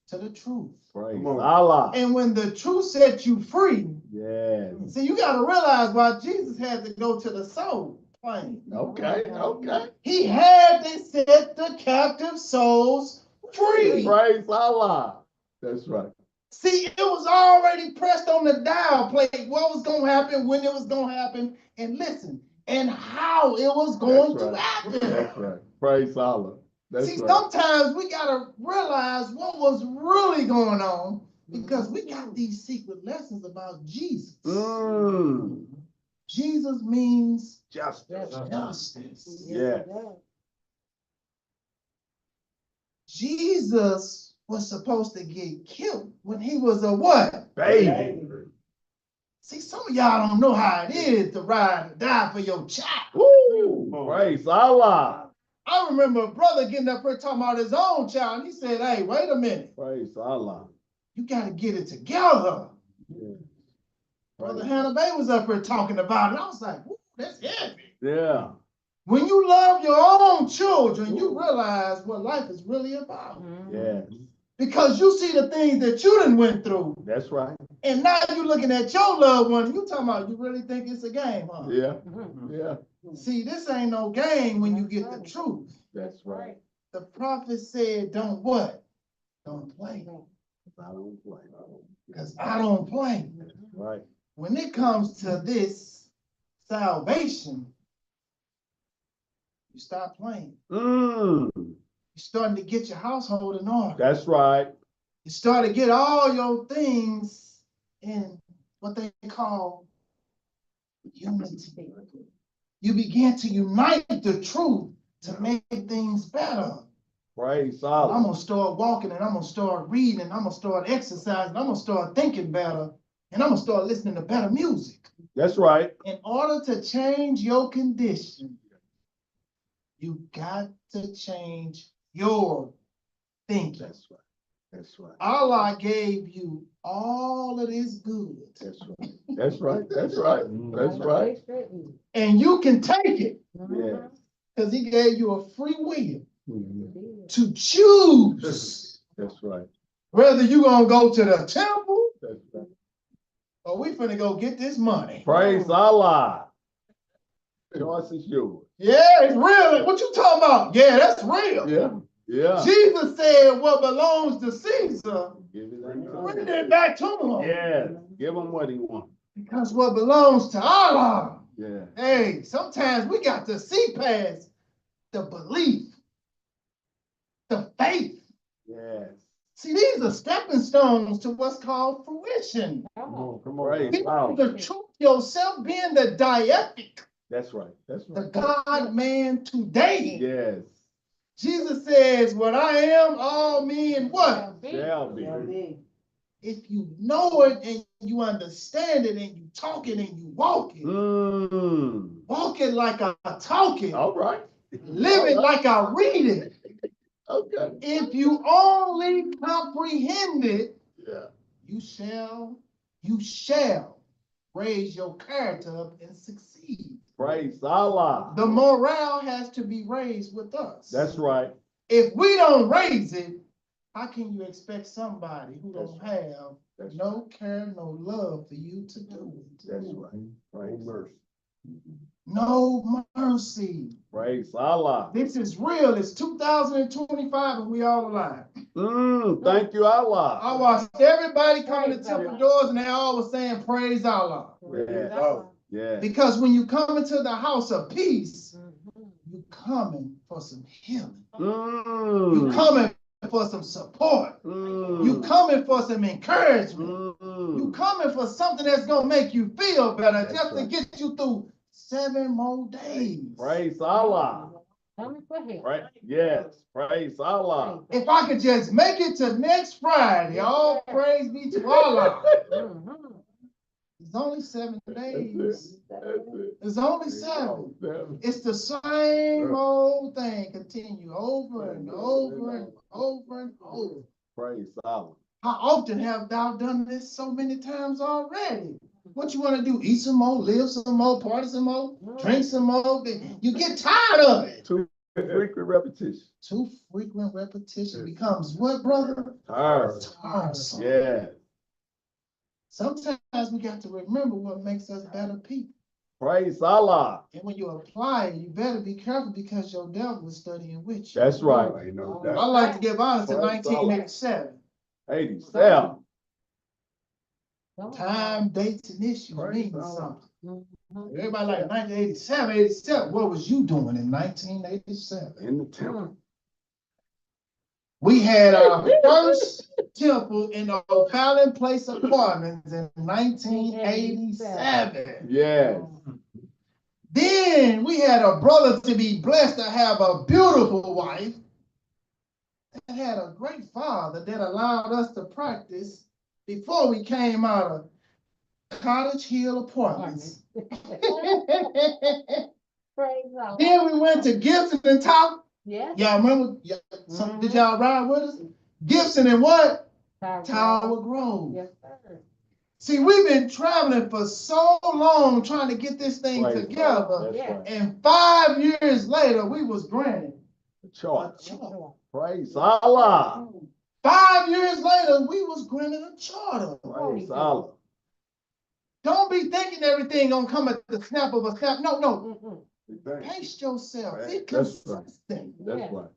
to the truth. Praise Allah. And when the truth sets you free, Yes. see, you got to realize why Jesus had to go to the soul plane. Okay, okay. He had to set the captive souls free. Praise Allah. That's right. See, it was already pressed on the dial plate what was going to happen, when it was going to happen, and listen, and how it was going to happen. That's right. Praise Allah. That's See, right. sometimes we got to realize what was really going on because we got these secret lessons about Jesus. Jesus means Justice. justice. Yes. Jesus was supposed to get killed when he was a what? Baby. See, some of y'all don't know how it is to ride or die for your child. Woo. Praise Allah. I remember a brother getting up here talking about his own child, and he said, "Hey, wait a minute. Praise Allah. You got to get it together." Yeah. Brother Hannah Bay was up here talking about it. I was like, "Woo, that's heavy." Yeah. When you love your own children, you realize what life is really about. Yes. Because you see the things that you done went through. That's right. And now you're looking at your loved one, and you talking about, you really think it's a game, huh? Yeah. Yeah. See, this ain't no game when you get the truth. That's right. The prophet said, don't what? Don't play. I don't play. Because I don't play. Right. When it comes to this salvation, you stop playing. You're starting to get your household in order. That's right. You start to get all your things in what they call unity. You begin to unite the truth to make things better. Praise I'm Allah. going to start walking, and I'm going to start reading, and I'm going to start exercising, I'm going to start thinking better, and I'm going to start listening to better music. That's right. In order to change your condition, you got to change your thinking. That's right. That's right. Allah gave you all of this good. That's right. That's right. That's right. That's right. And you can take it Yeah. because he gave you a free will Mhm. to choose That's right. whether you're going to go to the temple That's right. or we finna go get this money. Praise Allah. Choice is yours. Yeah, it's real. What you talking about? Yeah, that's real. Yeah. Yeah. Jesus said what belongs to Caesar, Give it unto bring him. it back to him. Yes, give him what he wants. Because what belongs to Allah. Yeah. Hey, sometimes we got to see past the belief, the faith. Yes. See, these are stepping stones to what's called fruition. Come on. Being Praise God. the truth yourself, being the dialectic, That's right. That's the right. God man today. Yes. Jesus says, what I am, all men what? Shall be. If you know it and you understand it and you talk it and you walk it, walk it like I talk it, All right. live it like I read it. Okay. If you only comprehend it, Yeah. you shall raise your character up and succeed. Praise Allah. The morale has to be raised with us. That's right. If we don't raise it, how can you expect somebody who That's don't have That's no care, no love for you to do it? That's right. Praise mercy. No mercy. Praise Allah. This is real. It's 2025 and we all alive. Thank you, Allah. I watched everybody coming to temple doors and they all were saying, praise Allah. Yeah. Yeah. Because when you come into the house of peace, you coming for some healing. You coming for some support. You coming for some encouragement. You coming for something that's going to make you feel better, That's just right. to get you through 7 more days. Praise Allah. Right? Yes. Praise Allah. If I could just make it to next Friday, all praise be to Allah. It's only 7 days. That's it. It's only 7. It's the same old thing, continue over and over and over and over. Praise Allah. How often have thou done this so many times already? What you want to do? Eat some more, live some more, party some more, drink some more? You get tired of it. Too frequent repetition. Too frequent repetition becomes what, brother? Tiresome. Yeah. Sometimes we got to remember what makes us better people. Praise Allah. And when you apply it, you better be careful because your devil is studying with you. That's right. I like to give honor to Praise 1987. 87. Time, dates, and issues Praise mean Allah. something. Everybody like 1987, 87. What was you doing in 1987? In the temple. We had our first temple in the O'Fallon Place Apartments in 1987. Yes. Then we had a brother to be blessed to have a beautiful wife that had a great father that allowed us to practice before we came out of Cottage Hill Apartments. Then we went to Gibson and Top. Yeah. Y'all remember? Did y'all ride with us? Gibson and what? Tower Grove. Yes, sir. See, we've been traveling for so long trying to get this thing Praise together. Allah. That's Yeah. right. And 5 years later, we was granted a Charge. charter. Praise Allah. 5 years later, we was granted a charter. Praise Allah. Don't be thinking everything gonna come at the snap of a snap. No. Mm-mm. Pace yourself. Be Right. That's consistent. That's Yeah. right.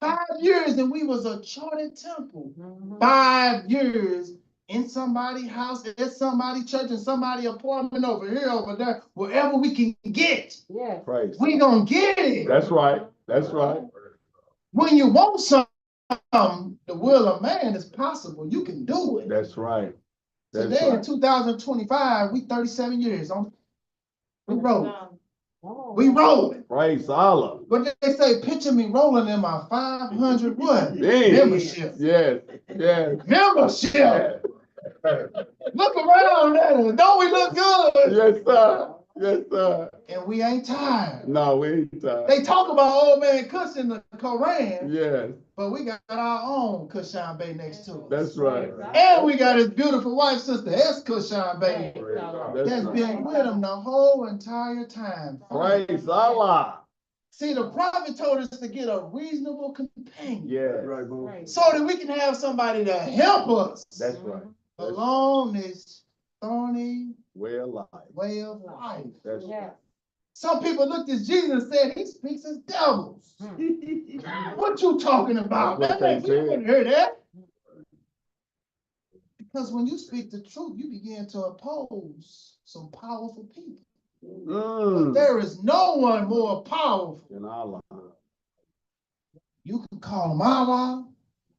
5 years and we was a chartered temple. Mhm. 5 years in somebody's house, at somebody's church, in somebody's apartment over here, over there, wherever we can get. Yeah. Praise. We gonna get it. That's right. That's right. When you want something, the will of man is possible. You can do it. That's right. That's Today in right. 2025, we 37 years on. We rolling. Oh. We rolling. Praise Allah. What they say, picture me rolling in my 500 what? Yeah. Membership. Yes. Yes. Membership. Look around at us. Don't we look good? Yes, sir. Yes, sir. And we ain't tired. No, we ain't tired. They talk about old man Kush in the Koran, Yes, but we got our own Kushan Bay next to us. that's right. And we got his beautiful wife, Sister S. Kushan Bay, That's that's right. been with him the whole entire time. Praise Allah. See, the prophet told us to get a reasonable companion Yes, Right. so that we can have somebody to help us that's right. along this thorny Way of life. way of life. That's Yeah. Some people looked at Jesus and said, he speaks as devils. What you talking about? That's what Man, they we said. wouldn't hear that. Because when you speak the truth, you begin to oppose some powerful people. But there is no one more powerful. In Allah. You can call him Allah.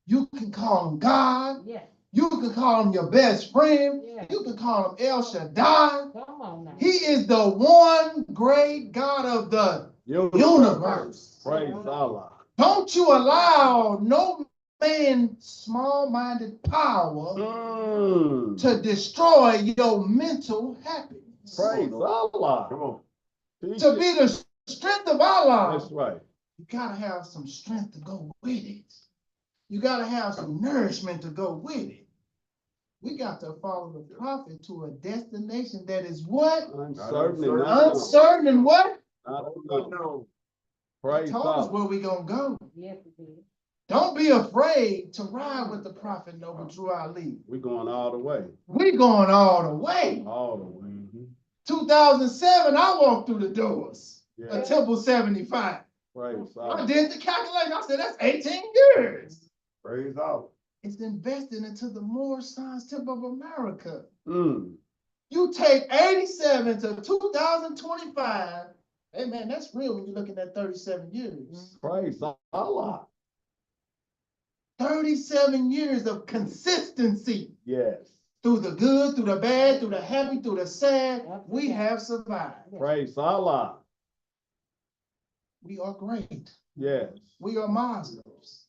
You can call him God. Yeah, You can call him your best friend. yeah. You can call him El Shaddai. Come on now. He is the one great God of the universe. Praise Allah. Don't you allow no man's small-minded power to destroy your mental happiness. Praise Allah. Come on. To be the strength of Allah, That's right. you gotta have some strength to go with it. You gotta have some nourishment to go with it. We got to follow the prophet to a destination that is what? Uncertain and not Uncertain and what? known. He Praise told us Allah. where we gonna go. Yes, it is. Don't be afraid to ride with the prophet Noble Drew Ali. We going all the way. We going all the way. All the way. 2007, I walked through the doors Yeah. of Temple 75. Praise I Allah. did the calculation. I said, that's 18 years. Praise Allah. It's invested into the Moorish Science Temple of America. Mm. You take 87 to 2025. Hey, man, that's real when you're looking at 37 years. Praise Allah. 37 years of consistency. Yes. Through the good, through the bad, through the happy, through the sad, we have survived. Praise Allah. We are great. Yes. We are Muslims.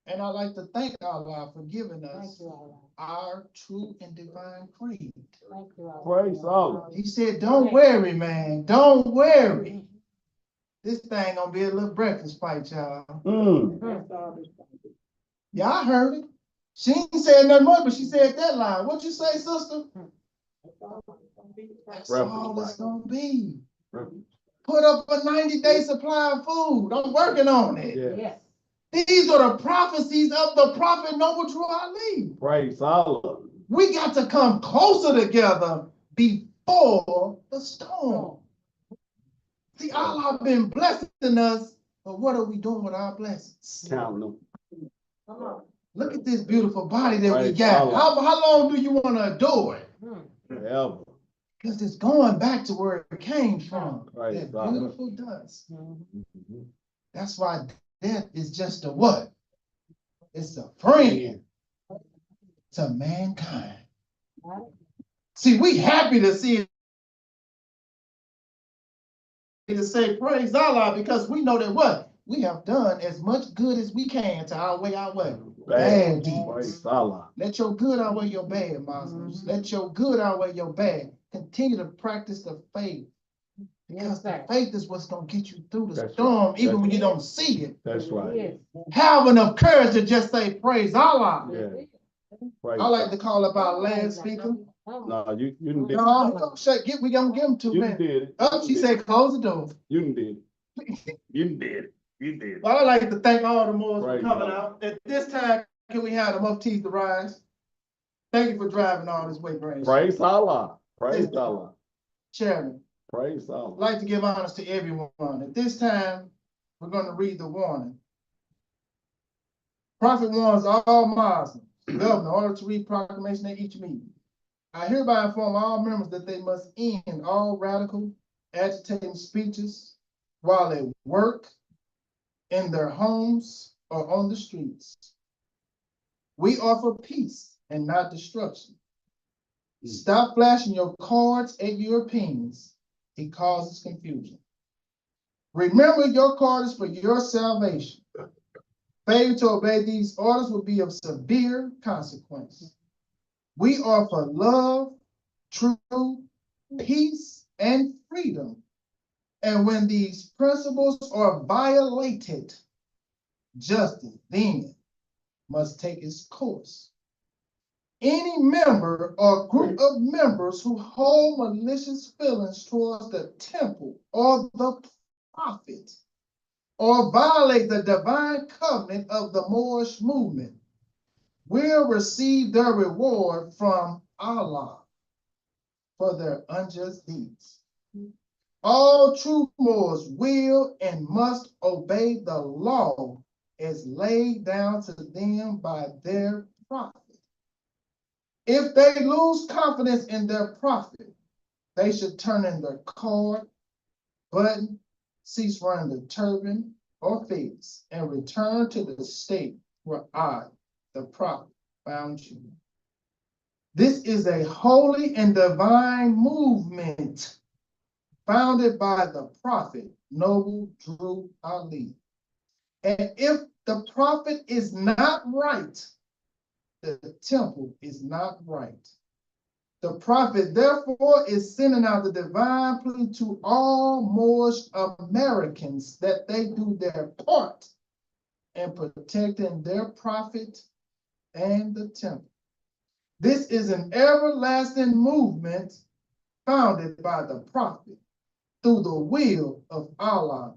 And I'd like to thank Allah for giving Thank us you, Allah. our true and divine creed. Thank you, Allah. Praise Allah. He said, don't worry, man. Don't worry. This thing gonna be a little breakfast fight, y'all. Mm. Yeah, I heard it. She ain't said nothing more, but she said that line. What you say, sister? That's all it's gonna be. Put up a 90-day supply of food. I'm working on it. Yeah. Yes. These are the prophecies of the prophet Noble Drew Ali. Praise Allah. We got to come closer together before the storm. See, Allah been blessing us, but what are we doing with our blessings? Counting them. Come on. Look at this beautiful body that we Praise got. Allah. How long do you want to adore it? Forever. Because it's going back to where it came from. Praise That Allah. beautiful dust. Mhm. That's why death is just a what? It's a friend to mankind. See, we happy to see it. To say praise Allah because we know that what? We have done as much good as we can to outweigh our what? Bad deeds. Praise Allah. Let your good outweigh your bad, Muslims. Let your good outweigh your bad. Continue to practice the faith. Because the faith is what's going to get you through the That's storm, right. even That's when you right. don't see it. That's right. Yes. Have enough courage to just say praise Allah. Yeah. Praise I like to call up our last speaker. No, you done did No, we gonna we gonna give him 2 You done minutes. did it. Oh, she said close the door. You done did it. You done did it. You did it. Well, I'd like to thank all the Moors for Praise coming Allah. out. At this time, can we have the Muftis to rise? Thank you for driving all this way, Brandon. Praise Allah. Praise Allah. Chairman, Praise I'd Allah. like to give honors to everyone. At this time, we're going to read the warning. Prophet warns all Muslims, governor, in order to read proclamation at each meeting. I hereby inform all members that they must end all radical, agitating speeches while at work, in their homes, or on the streets. We offer peace and not destruction. Stop flashing your cards at Europeans. It causes confusion. Remember, your card is for your salvation. Failure to obey these orders will be of severe consequence. We offer love, truth, peace, and freedom. And when these principles are violated, justice then must take its course. Any member or group of members who hold malicious feelings towards the temple or the prophet or violate the divine covenant of the Moorish movement will receive their reward from Allah for their unjust deeds. All true Moors will and must obey the law as laid down to them by their prophet. If they lose confidence in their prophet, they should turn in their cord, button, cease wearing the turban or fez, and return to the state where I, the prophet, found you. This is a holy and divine movement founded by the prophet Noble Drew Ali. And if the prophet is not right, the temple is not right. The prophet, therefore, is sending out the divine plea to all Moorish Americans that they do their part in protecting their prophet and the temple. This is an everlasting movement founded by the prophet through the will of Allah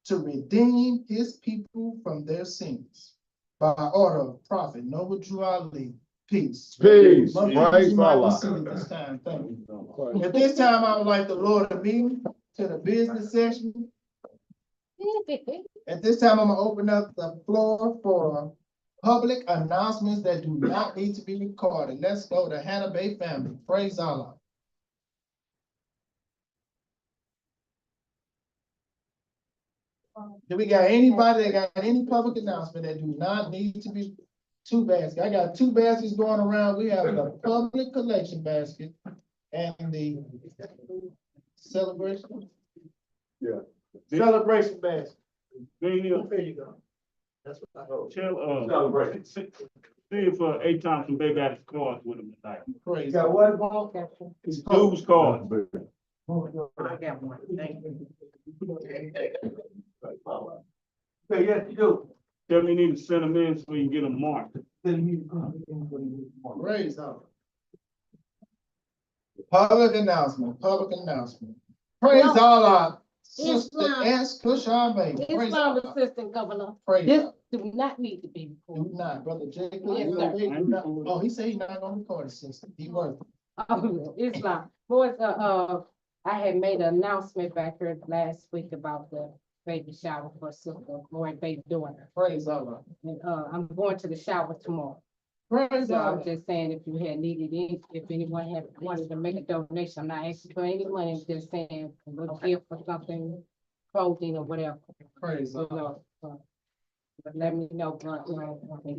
to redeem his people from their sins. By order of Prophet Noble Drew Ali. Peace. Peace. Most Praise people might be Allah. seated this time. Thank you. At this time, I would like the Lord to meet to the business session. At this time, I'm gonna open up the floor for public announcements that do not need to be recorded. Let's go to Hannah Bay family. Praise Allah. Do we got anybody that got any public announcement that do not need to be two baskets? I got two baskets going around. We have the public collection basket and the celebration. Yeah. Celebration basket. There you go. Tell, see if A. Thompson Bay got his cards with him tonight. Praise. His dude's cards. I got one. Thank you. Okay, yes, you do. Tell me you need to send them in so we can get them marked. Praise Allah. Public announcement, public announcement. Praise Well, Allah. Sister Islam- S. Kushan. Praise Islam Allah. Assistant Governor, Praise this Allah. do not need to be Do recorded. not, brother Jacob. Yes, sir. Oh, he said he's not gonna record it, sister. He worked. Islam, boys, I had made an announcement back here last week about the baby shower for sister, boy, and baby daughter. Praise Allah. And, I'm going to the shower tomorrow. Praise So I'm Allah. just saying, if you had needed any, if anyone had wanted to make a donation, I'm not asking for any money, I'm just saying a little gift or something, clothing or whatever. Praise You Allah. know, but let me know, and then